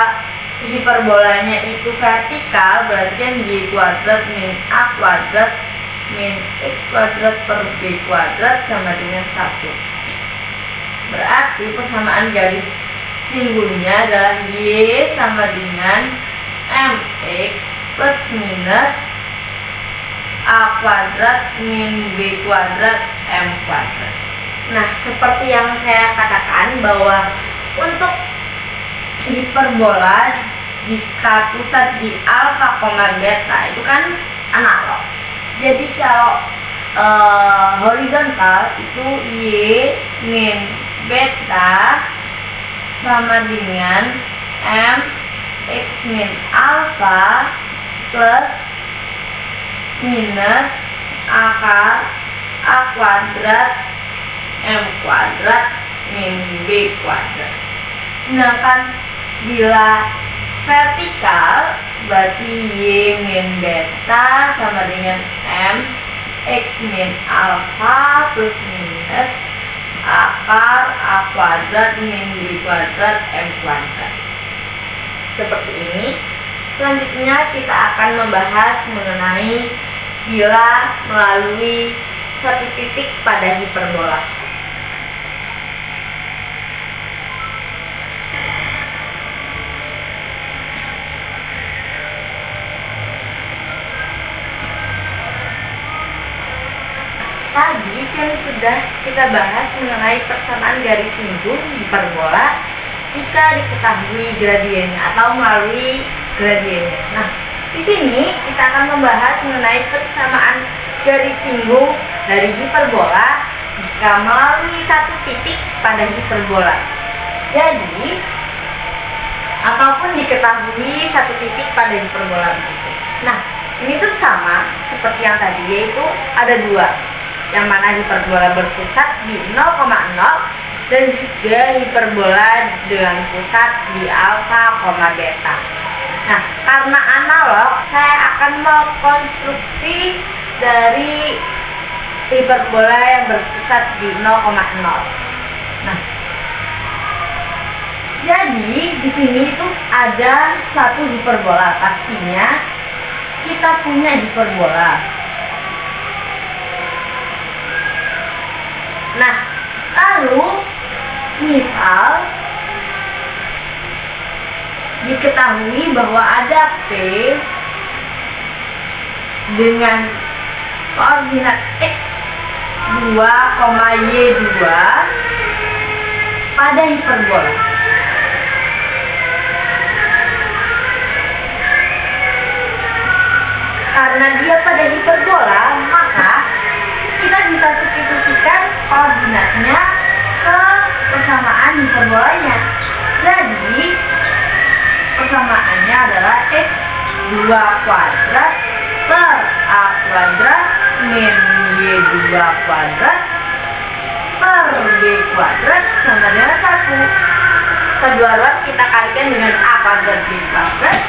Speaker 1: hiperbolanya itu vertikal, berarti kan y kuadrat min a kuadrat min x kuadrat per b kuadrat sama dengan 1. Berarti persamaan garis singgungnya adalah y sama dengan mx plus minus a kuadrat min b kuadrat m kuadrat. Nah, seperti yang saya katakan bahwa untuk hiperbola jika pusat di alfa, beta itu kan analog. Jadi kalau horizontal itu y min beta sama dengan m x min alfa plus minus akar a kuadrat m kuadrat min b kuadrat. Sedangkan bila vertikal berarti y min beta sama dengan m x min alfa plus minus akar a kuadrat min b kuadrat m kuadrat. Seperti ini. Selanjutnya kita akan membahas mengenai bila melalui satu titik pada hiperbola. Tadi kan sudah kita bahas mengenai persamaan garis singgung hiperbola jika diketahui gradiennya atau melalui gradiennya. Nah, di sini kita akan membahas mengenai persamaan garis singgung dari hiperbola jika melalui satu titik pada hiperbola. Jadi, ataupun diketahui satu titik pada hiperbola begitu. Nah, ini tuh sama seperti yang tadi, yaitu ada dua, yang mana hiperbola berpusat di 0,0 dan juga hiperbola dengan pusat di alfa, beta. Nah, karena analog, saya akan mengkonstruksi dari hiperbola yang berpusat di 0,0. Nah, jadi di sini itu ada satu hiperbola. Pastinya kita punya hiperbola. Nah, lalu misal diketahui bahwa ada P dengan koordinat X 2, Y 2 pada hiperbola. Karena dia pada hiperbola, maka kita bisa substitusikan koordinatnya ke persamaan hiperbolanya. Jadi persamaannya adalah kuadrat per A kuadrat min Y2 kuadrat per B kuadrat sama dengan 1. Kedua ruas kita kalikan dengan A kuadrat B kuadrat,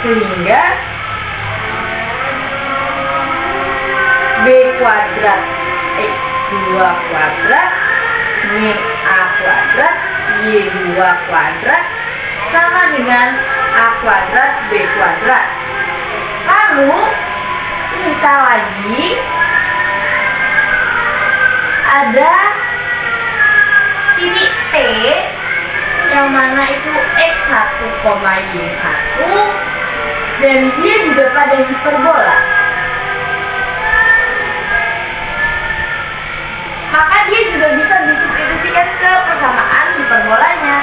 Speaker 1: sehingga B kuadrat X2 kuadrat min A kuadrat Y2 kuadrat sama dengan A kuadrat B kuadrat. Lalu misal lagi ada titik T yang mana itu X1, Y1 dan dia juga pada hiperbola, maka dia juga bisa disubstitusikan ke persamaan hiperbolanya,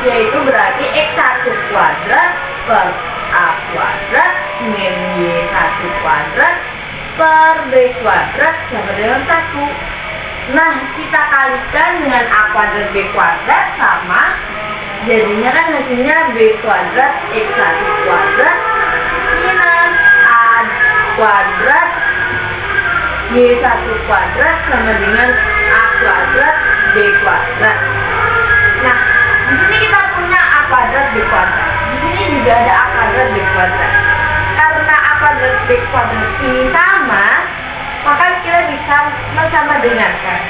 Speaker 1: yaitu berarti X1 kuadrat per A kuadrat min Y1 kuadrat per B kuadrat sama dengan 1. Nah, kita kalikan dengan A kuadrat B kuadrat sama, jadinya kan hasilnya B kuadrat X1 kuadrat minus A kuadrat Y1 kuadrat sama dengan A kuadrat B kuadrat. Nah, di sini kita punya A kuadrat B kuadrat. Di sini juga ada A kuadrat B kuadrat. Karena A kuadrat B kuadrat ini sama, maka kita bisa sama dengarkan.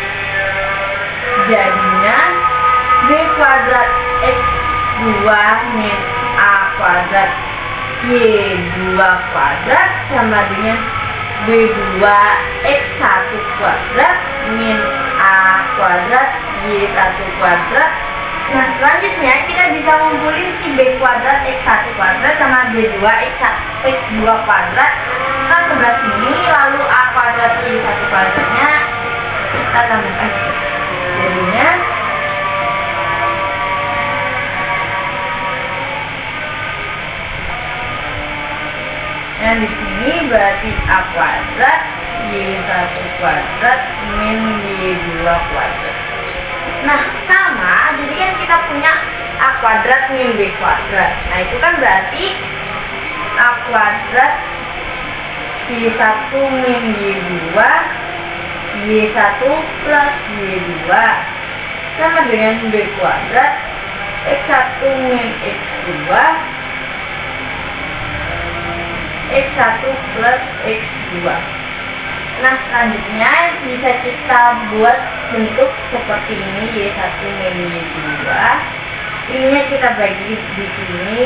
Speaker 1: Jadinya B kuadrat X2 min A kuadrat Y2 kuadrat sama dengan B2 X1 kuadrat min A kuadrat Y1 kuadrat. Nah, selanjutnya kita bisa ngumpulin si B kuadrat X1 kuadrat sama B2 X2 kuadrat ke sebelah sini, lalu A kuadrat Y1 kuadratnya kita tambahkan sini. Jadinya yang di sini berarti A kuadrat Y1 kuadrat min Y2 kuadrat. Nah, sama, jadi kan kita punya A kuadrat min B kuadrat. Nah, itu kan berarti A kuadrat Y1 min Y2 Y1 plus Y2 sama dengan B kuadrat X1 min X2 X1 plus X2. Nah, selanjutnya bisa kita buat bentuk seperti ini, Y1 min Y2. Ininya kita bagi di sini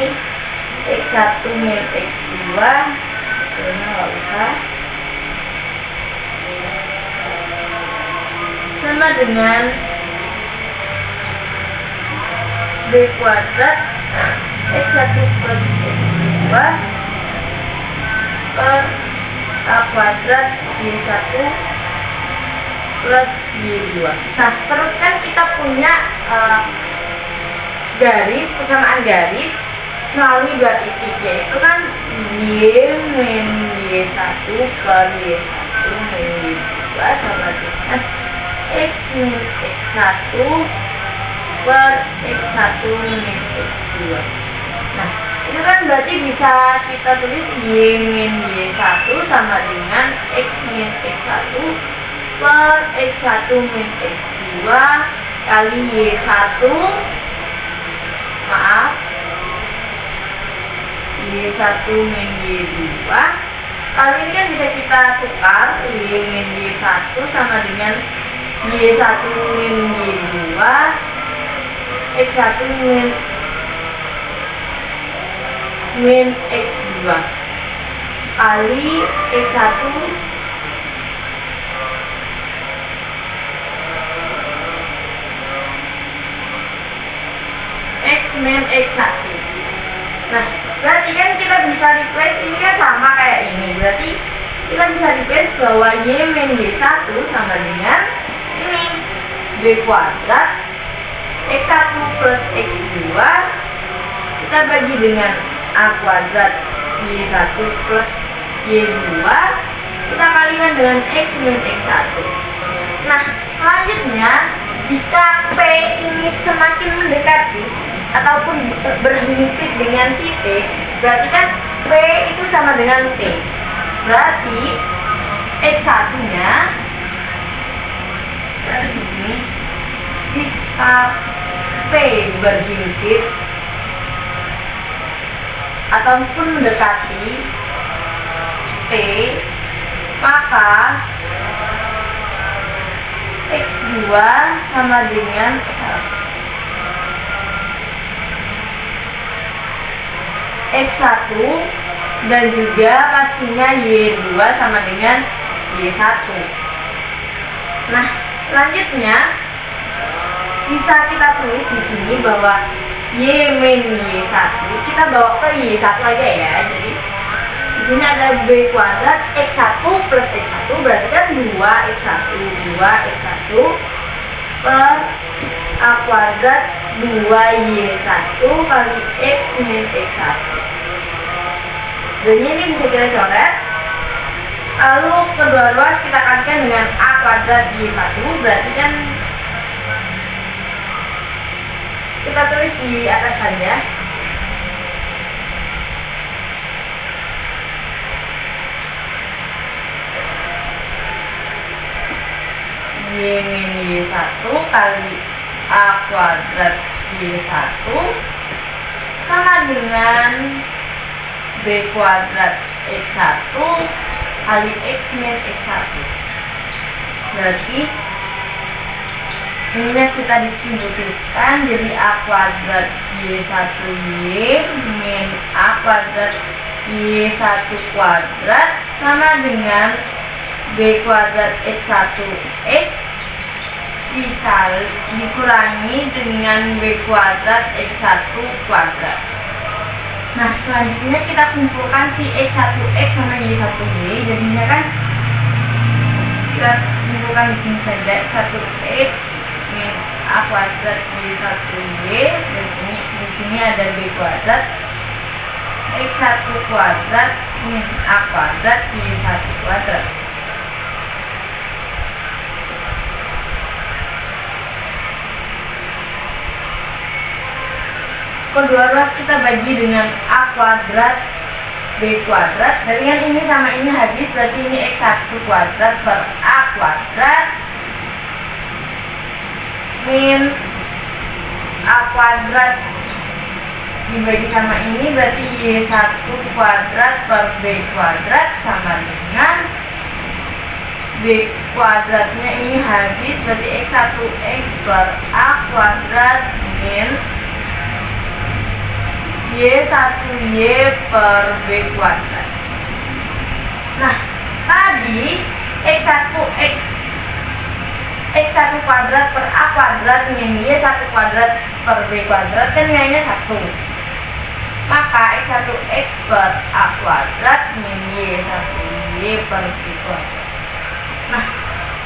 Speaker 1: X1 min X2, ini nggak usah, sama dengan B kuadrat X1 plus X2 per A kuadrat Y1 plus Y2. Nah, terus kan kita punya garis, persamaan garis melalui dua titik, yaitu kan Y min Y1 per Y1 min Y2 sama dengan X min X1 per X1 min X2. Nah, itu kan berarti bisa kita tulis Y min Y1 sama dengan X min X1 per X1 min X2 kali Y1, maaf, Y1 min Y2. Kalau ini kan bisa kita tukar, Y min Y1 sama dengan Y1 min Y2 X1 min X2 kali X1 X min X1. Nah, berarti kan kita bisa replace, ini kan sama kayak ini, berarti kita bisa replace bahwa Y min Y1 sama dengan ini B kuadrat X1 plus X2 kita bagi dengan A kuadrat Y1 plus Y2 kita kalikan dengan X min X1. Nah, selanjutnya jika P ini semakin mendekati ataupun berhimpit dengan si T, berarti kan P itu sama dengan T. Berarti X1 nya di sini, jika P berhimpit ataupun mendekati T, maka X2 sama dengan 1. X1 dan juga pastinya Y2 sama dengan Y1. Nah, selanjutnya bisa kita tulis di sini bahwa Y min Y1 kita bawa ke Y1 aja ya. Jadi di sini ada B kuadrat X1 plus X1 berarti kan 2X1 per A kuadrat 2Y1 kali X min X1. Jadi ini bisa kita coret. Lalu kedua ruas kita kalikan dengan A kuadrat Y1, berarti kan kita tulis di atas saja. Y min Y1 kali A kuadrat Y1 sama dengan B kuadrat X1 kali X min X1. Berarti ininya kita distributifkan jadi A kuadrat Y1Y min A kuadrat Y1 kuadrat sama dengan B kuadrat X1X dikurangi dengan B kuadrat X1 kuadrat. Nah, selanjutnya kita kumpulkan si X1X sama Y1Y. Jadinya kan kita kumpulkan di sini saja X1X min A kuadrat Y1Y, dan di sini ada B kuadrat X1 kuadrat min A kuadrat Y1 kuadrat. Kedua ruas kita bagi dengan A kuadrat B kuadrat. Berarti kan ini sama ini habis, berarti ini X1 kuadrat per A kuadrat min A kuadrat dibagi sama ini, berarti Y1 kuadrat per B kuadrat sama dengan B kuadratnya ini habis, berarti X1X per A kuadrat min Y1Y per B kuadrat. Nah, tadi X1 kuadrat per A kuadrat min Y1 kuadrat per B kuadrat kan nilainya 1. Maka X1X per A kuadrat min Y1Y per B kuadrat. Nah,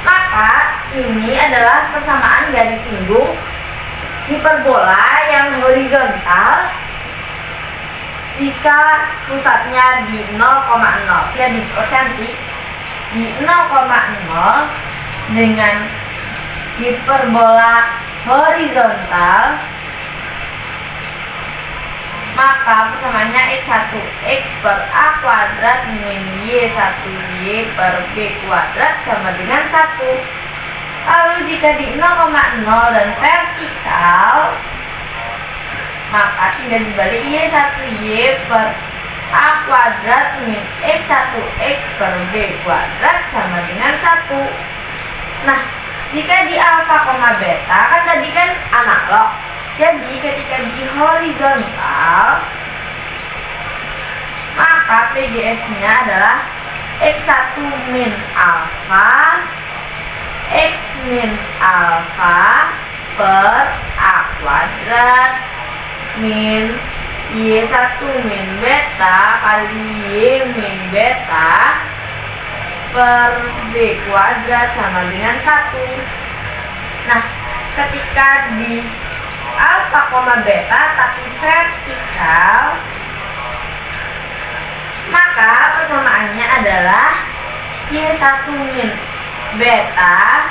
Speaker 1: maka ini adalah persamaan garis singgung hiperbola yang horizontal jika pusatnya di 0,0, ya di persenti di 0,0 dengan hiperbola horizontal, maka persamaannya X1X per A kuadrat min Y1Y per B kuadrat sama dengan 1. Lalu jika di 0,0 dan vertikal, maka tinggal dibalik Y1Y per A kuadrat min X1X per B kuadrat sama dengan 1. Nah, jika di alfa, beta kan tadi kan analog. Jadi ketika di horizontal, maka PGS-nya adalah X1 min alfa X min alfa per A kuadrat min Y1 min beta kali Y min beta per B kuadrat sama dengan 1. Nah, ketika di alfa, beta tapi vertikal, maka persamaannya adalah Y1 min beta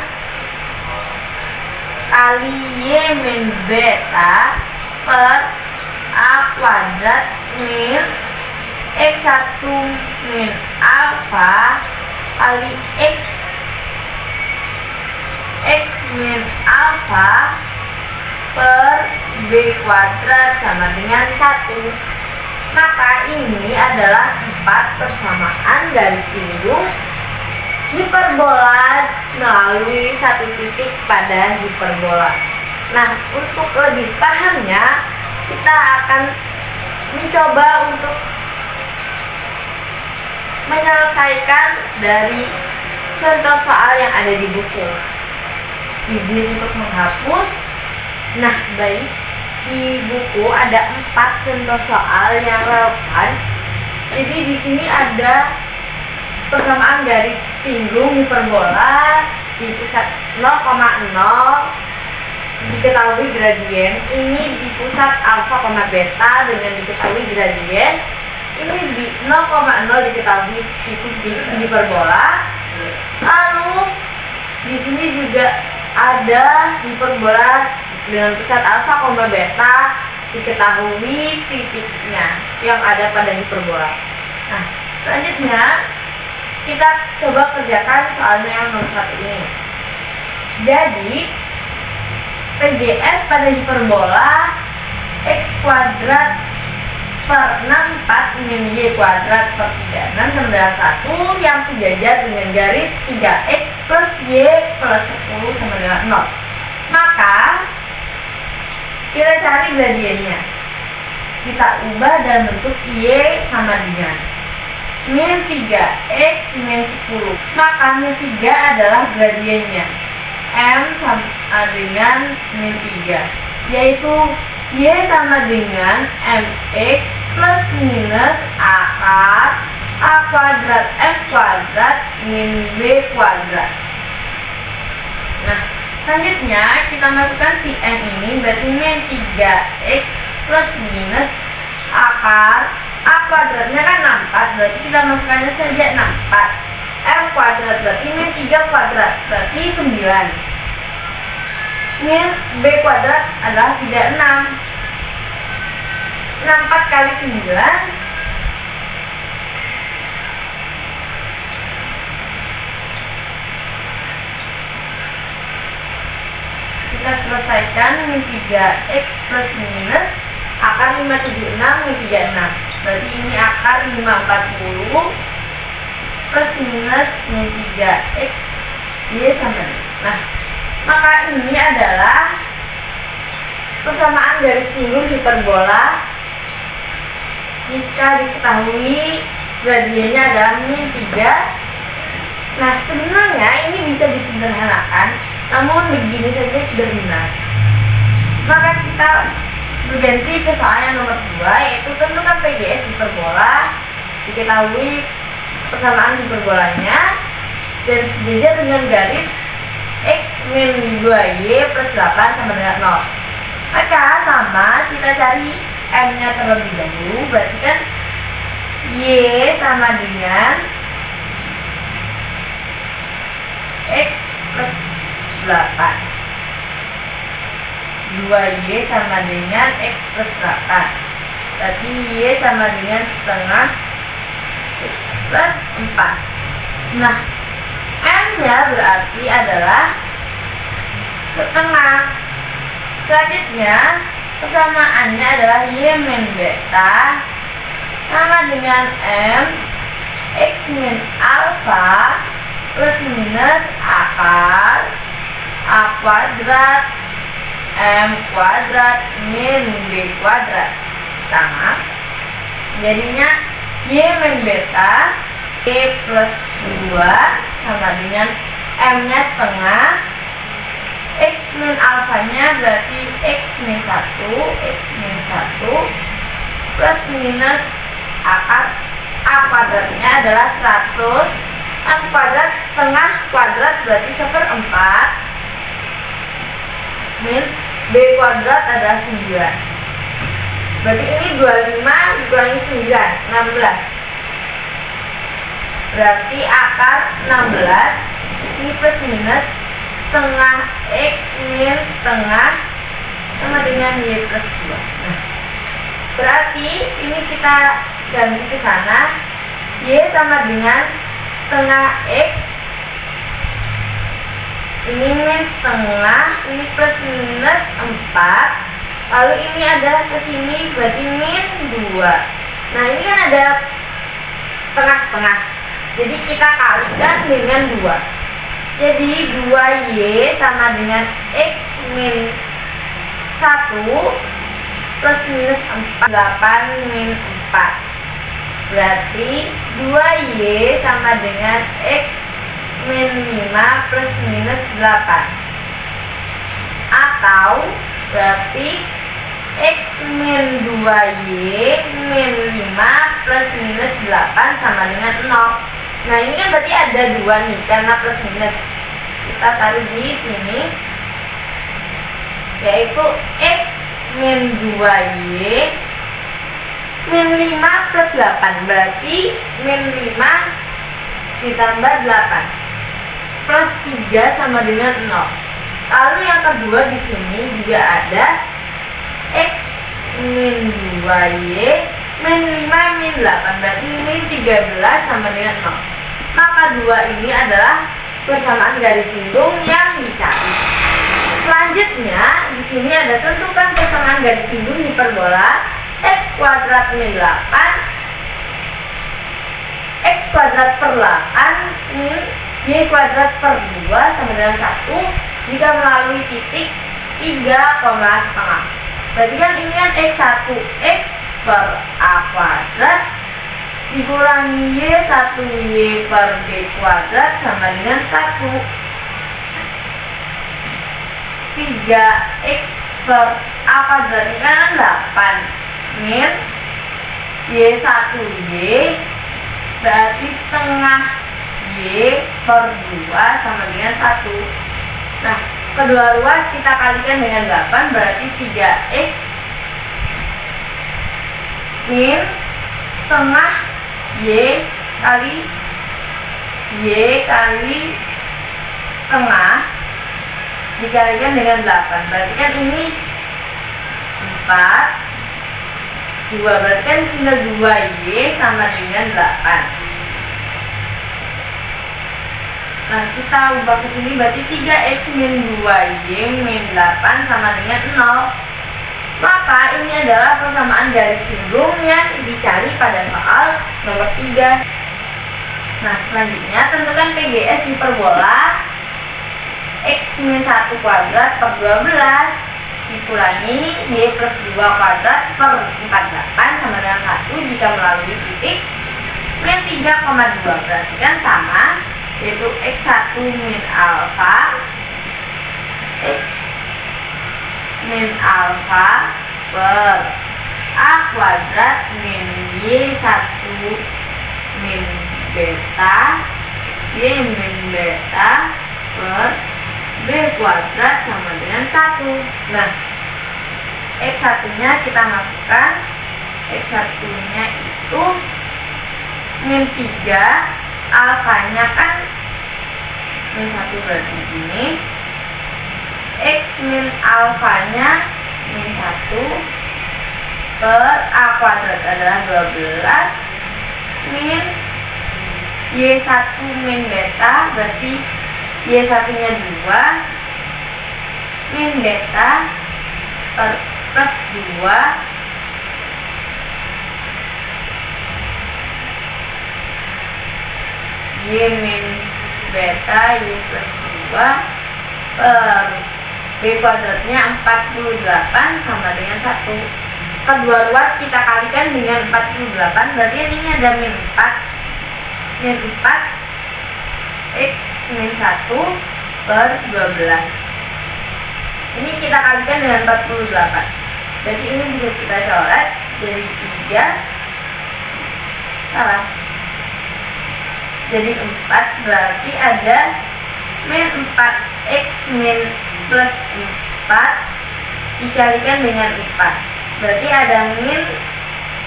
Speaker 1: kali Y min beta per A kuadrat min X1 min alfa kali X min alfa per B kuadrat sama dengan 1. Maka ini adalah 4 persamaan dari singgung hiperbola melalui satu titik pada hiperbola. Nah, untuk lebih pahamnya, kita akan mencoba untuk menyelesaikan dari contoh soal yang ada di buku. Izin untuk menghapus. Nah, baik, di buku ada 4 contoh soal yang relevan. Jadi di sini ada persamaan garis singgung hiperbola di pusat 0,0 diketahui gradien, ini di pusat alfa, beta dengan diketahui gradien, ini di 0,0 diketahui titik di hiperbola. Lalu di sini juga ada hiperbola dengan pusat alfa, beta diketahui titiknya yang ada pada hiperbola. Nah, selanjutnya kita coba kerjakan soalnya yang nomor 1 ini. Jadi PGS pada hiperbola X kuadrat per 64 min Y kuadrat per 36 sama dengan 1 yang sejajar dengan garis 3X plus Y plus 10 sama dengan 0. Maka kita cari gradiennya. Kita ubah dalam bentuk Y sama dengan min 3X min 10. Maka min 3 adalah gradiennya, M sama dengan min 3, yaitu Y sama dengan MX plus minus akar A kuadrat F kuadrat min B kuadrat. Nah, selanjutnya kita masukkan si M ini, berarti min 3X plus minus akar A kuadratnya kan 64, berarti kita masukkannya saja 64. M kuadrat berarti min 3 kuadrat, berarti 9. Min B kuadrat adalah 36. 64 kali 9 kita selesaikan. Min 3X plus minus akar 576 min 36, berarti ini akar 540 plus minus min 3X Y sama. Nah, maka ini adalah persamaan garis singgung hiperbola jika diketahui gradiennya adalah min 3. Nah, sebenarnya ini bisa disederhanakan, namun begini saja sudah benar. Maka kita berganti ke soal yang nomor 2, yaitu tentukan PGS hiperbola, diketahui persamaan hiperbolanya dan sejajar dengan garis X min 2Y plus 8 sama dengan 0. Maka sama, kita cari M nya terlebih dahulu, berarti kan Y sama dengan X plus 8, 2Y sama dengan X plus 8, berarti Y sama dengan setengah X plus 4. Nah, M nya berarti adalah setengah. Selanjutnya persamaannya adalah Y min beta sama dengan M X min alfa plus minus akar A kuadrat M kuadrat min B kuadrat sama, jadinya Y min beta Y plus 2 sama dengan M nya setengah, X min alfanya berarti X min 1 plus minus akar A kuadratnya adalah 100, M kuadrat setengah kuadrat berarti 1/4 min B kuadrat adalah 9, berarti ini 25 dikurangi 9, 16, berarti akar 16, ini plus minus setengah X min setengah sama dengan Y plus 2. Nah, berarti ini kita ganti ke sana. Y sama dengan setengah X, ini min setengah, ini plus minus 4, lalu ini ada ke sini berarti min 2. Nah ini kan ada setengah-setengah, jadi kita kalikan dengan 2. Jadi 2Y sama dengan X min 1 plus minus 4, 8 min 4. Berarti 2Y sama dengan X min 5 plus minus 8. Atau berarti X min 2Y min 5 plus minus 8 sama dengan 0. Nah ini kan berarti ada 2 nih, karena plus minus. Kita taruh di sini, yaitu X min 2Y min 5 plus 8, berarti min 5 ditambah 8 plus 3 sama dengan 0. Lalu yang kedua di sini juga ada X min 2Y min 5 min 8, berarti min 13 sama dengan 0. Maka 2 ini adalah persamaan garis lingkung yang dicari. Selanjutnya di sini ada tentukan persamaan garis lingkung hiperbola X kuadrat min 8 X kuadrat per 8 min Y kuadrat per 2 sama dengan 1 jika melalui titik 3, setengah. Berarti kan ini kan X1 X per A kuadrat dikurangi Y1Y per B kuadrat sama dengan 1. 3X per A kuadrat ini kan 8 min Y1Y berarti setengah Y per 2 sama dengan 1. Nah kedua ruas kita kalikan dengan 8, berarti 3X min setengah Y kali setengah dikalikan dengan 8, berarti kan ini 4 2, berarti kan tinggal 2Y sama dengan 8. Nah kita ubah ke sini, berarti 3X min 2Y min 8 sama dengan 0. Maka ini adalah persamaan garis lingkung yang dicari pada soal nomor 3. Nah selanjutnya tentukan PGS hiperbola X min 1 kuadrat per 12 dikurangi Y plus 2 kuadrat per 48 sama dengan 1 jika melalui titik min 3,2, berarti kan sama, yaitu X1 min alfa X min alfa per A kuadrat min Y1 min beta Y min beta per B kuadrat sama dengan 1. Nah X1 nya kita masukkan, X1 nya itu min 3, alfanya kan min 1, berarti ini X min alfanya min 1 per A kuadrat adalah 12 min Y1 min beta, berarti Y1 nya 2 min beta per plus 2 Y min beta Y plus 2 per B kuadratnya 48 sama dengan 1. Kedua ruas kita kalikan dengan 48, berarti ini ada min 4 X min 1 per 12. Ini kita kalikan dengan 48, berarti ini bisa kita coret jadi 3, salah, jadi 4, berarti ada min 4X min plus 4 dikalikan dengan 4, berarti ada min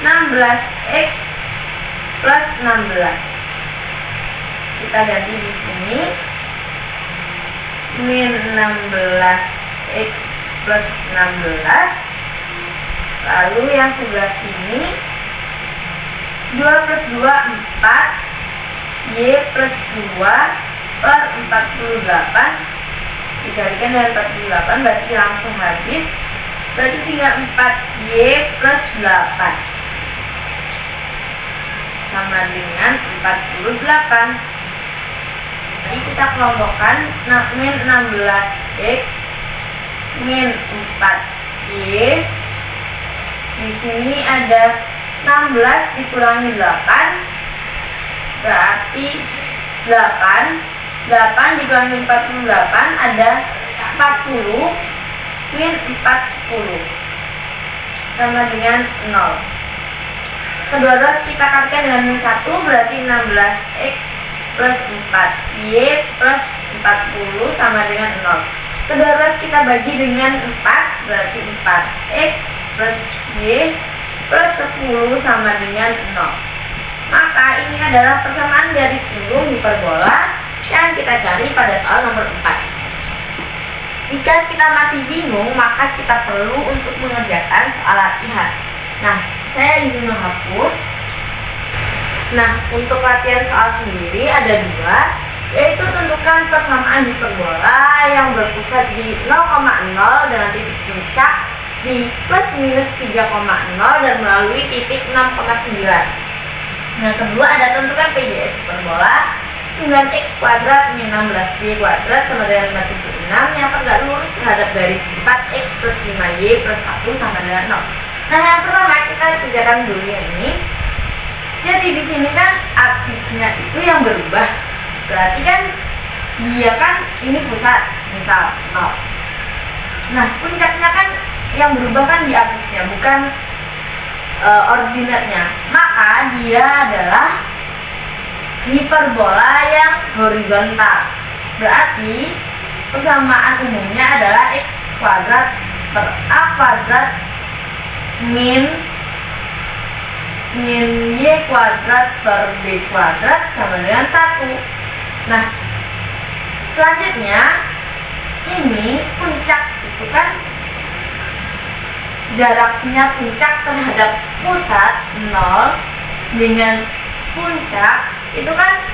Speaker 1: 16X plus 16. Kita ganti di sini min 16X plus 16, lalu yang sebelah sini 2 plus 2 4, Y plus 2 per 48 dikalikan dengan 48 berarti langsung habis, berarti tinggal 4Y plus 8 sama dengan 48. Jadi kita kelompokkan min 16X min 4Y. Di sini ada 16 dikurangi 8 berarti 8 dikurangi 48 ada 40 min 40 sama dengan 0. Kedua ruas kita kalikan dengan min 1 berarti 16X plus 4Y plus 40 sama dengan 0. Kedua ruas kita bagi dengan 4 berarti 4X plus Y plus 10 sama dengan 0. Maka ini adalah persamaan garis lingkung hiperbola yang kita cari pada soal nomor 4. Jika kita masih bingung, maka kita perlu untuk mengerjakan soal latihan. Nah, saya ingin menghapus. Nah, untuk latihan soal sendiri ada 2, yaitu tentukan persamaan hiperbola yang berpusat di 0,0 dengan titik puncak di plus minus 3,0 dan melalui titik 6,9. Yang kedua ada tentukan PJS hiperbola 9x kuadrat min 16y kuadrat sama dengan 576 yang tegak lurus terhadap garis 4x plus 5y plus 1 sama dengan 0. Nah, yang pertama kita kerjakan dulu yang ini. Jadi di sini kan aksisnya itu yang berubah. Berarti kan dia kan ini pusat, misal 0. Nah, puncaknya kan yang berubah kan di aksisnya, bukan ordinatnya. Maka dia adalah hiperbola yang horizontal. Berarti persamaan umumnya adalah x kuadrat per a kuadrat min y kuadrat per b kuadrat sama dengan 1. Nah, selanjutnya ini puncak itu kan jaraknya puncak terhadap pusat 0 dengan puncak itu kan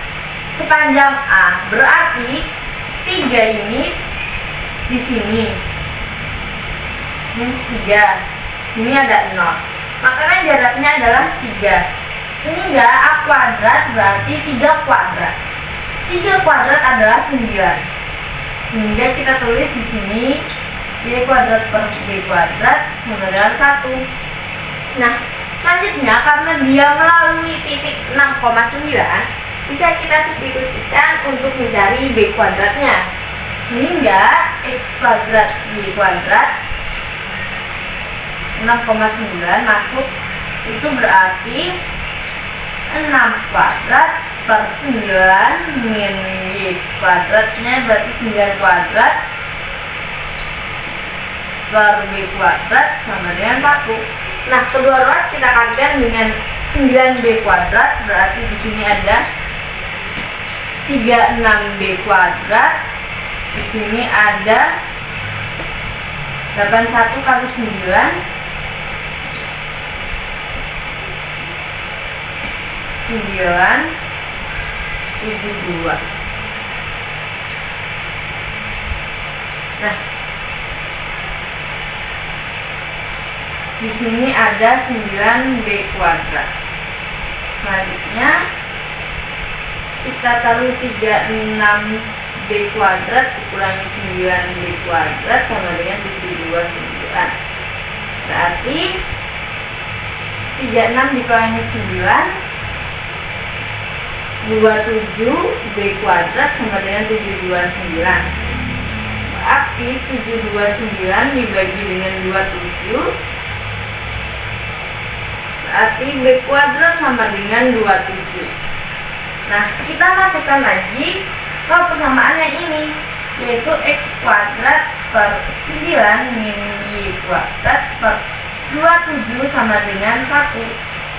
Speaker 1: sepanjang A. Berarti 3 ini di sini minus 3, sini ada 0, maka kan jaraknya adalah 3, sehingga A kuadrat berarti 3 kuadrat. 3 kuadrat adalah 9, sehingga kita tulis di sini Y kuadrat per B kuadrat sama dengan 1. Nah, selanjutnya karena dia melalui titik 6,9 bisa kita substitusikan untuk mencari B kuadratnya, sehingga X kuadrat Y kuadrat 6,9 masuk, itu berarti 6 kuadrat per 9 min Y kuadratnya berarti 9 kuadrat per B kuadrat sama dengan 1. Nah, kedua ruas kita kalikan dengan 9B kuadrat, berarti di sini ada 36B kuadrat. Di sini ada 81 kali 9 972. Nah, di sini ada 9B kuadrat. Selanjutnya kita taruh 36B kuadrat dikurangi 9B kuadrat sama dengan 729. Berarti 36 dikurangi 9 27B kuadrat sama dengan 729. Berarti 729 dibagi dengan 27 berarti B kuadrat sama dengan 27. Nah, kita masukkan lagi ke persamaan yang ini, yaitu X kuadrat per 9 min Y kuadrat per 27 sama dengan 1.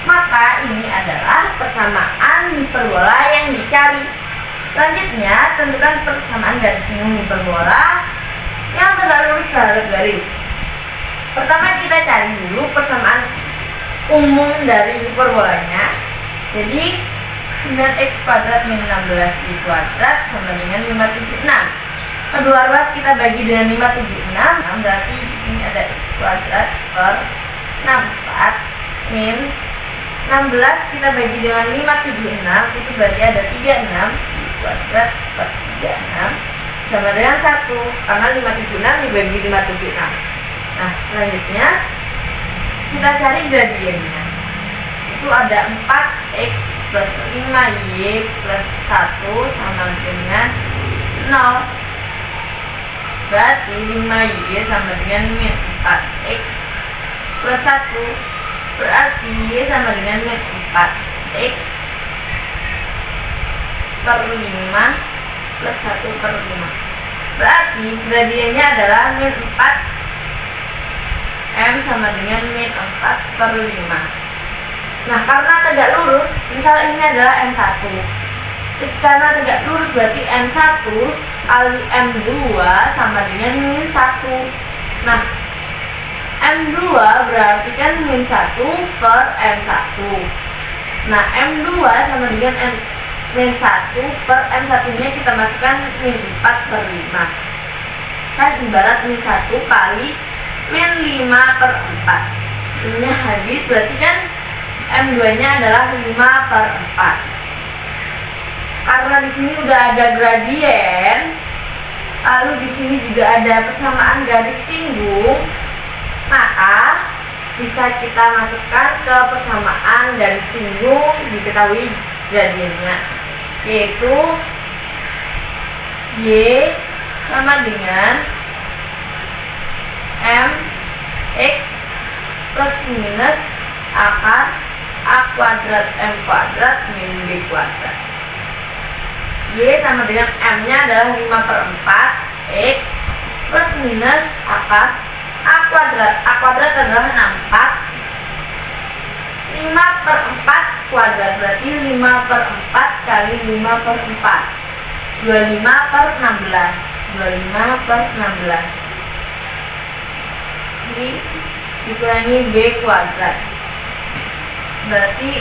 Speaker 1: Maka ini adalah persamaan hiperbola yang dicari. Selanjutnya, tentukan persamaan garis lingkung hiperbola yang tegak lurus terhadap garis. Pertama kita cari dulu persamaan umum dari hiperbolanya, Jadi 9x kuadrat min 16y kuadrat sama dengan 576. Kedua ruas kita bagi dengan 576, berarti di sini ada x kuadrat per 64 min 16 kita bagi dengan 576, itu berarti ada 36 y kuadrat per 36 sama dengan 1, karena 576 dibagi 576. Nah, selanjutnya kita cari gradiennya. Itu ada 4x plus 5y plus 1 sama dengan 0. Berarti 5y sama dengan min 4x plus 1. Berarti y sama dengan min 4x per 5 plus 1 per 5. Berarti gradiennya adalah min 4 M sama dengan min 4 per 5. Nah, karena tegak lurus, misal ini adalah M1. Karena tegak lurus berarti M1 kali M2 sama dengan min 1. Nah, M2 berarti kan min 1 per M1. Nah, M2 sama dengan min 1 per M1 nya kita masukkan min 4 per 5. Kan ibarat min 1 kali min 5 per 4. Ini habis, berarti kan M2 nya adalah 5 per 4. Karena di sini udah ada gradien, lalu di sini juga ada persamaan garis singgung, maka bisa kita masukkan ke persamaan garis singgung diketahui gradiennya, yaitu Y sama dengan mx plus minus akar a kuadrat m kuadrat min b kuadrat. Y sama dengan m nya adalah 5 per 4 x plus minus akar a kuadrat. A kuadrat adalah 64. 5 per 4 kuadrat berarti 5 per 4 kali 5 per 4, 25 per 16. 25 per 16 dikurangi b kuadrat, berarti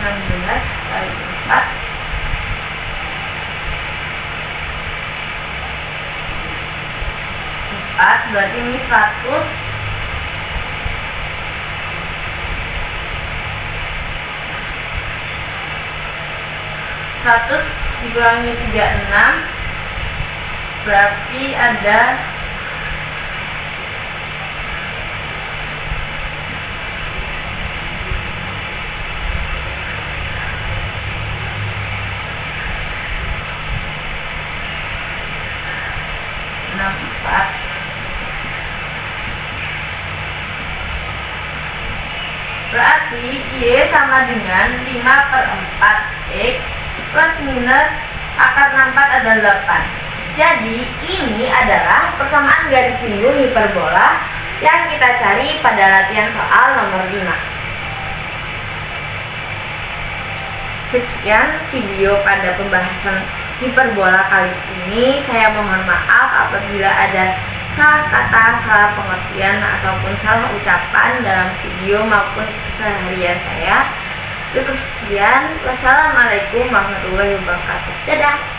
Speaker 1: 16 kali 4 berarti ini 100 dikurangi 36 berarti ada 64. Berarti Y sama dengan 5 per 4 X plus minus akar 64 adalah 8. Jadi ini adalah persamaan garis singgung hiperbola yang kita cari pada latihan soal nomor 5. Sekian video pada pembahasan hiperbola kali ini. Saya mohon maaf apabila ada salah kata, salah pengertian, ataupun salah ucapan dalam video maupun keseharian saya. Cukup sekian. Wassalamualaikum warahmatullahi wabarakatuh. Dadah.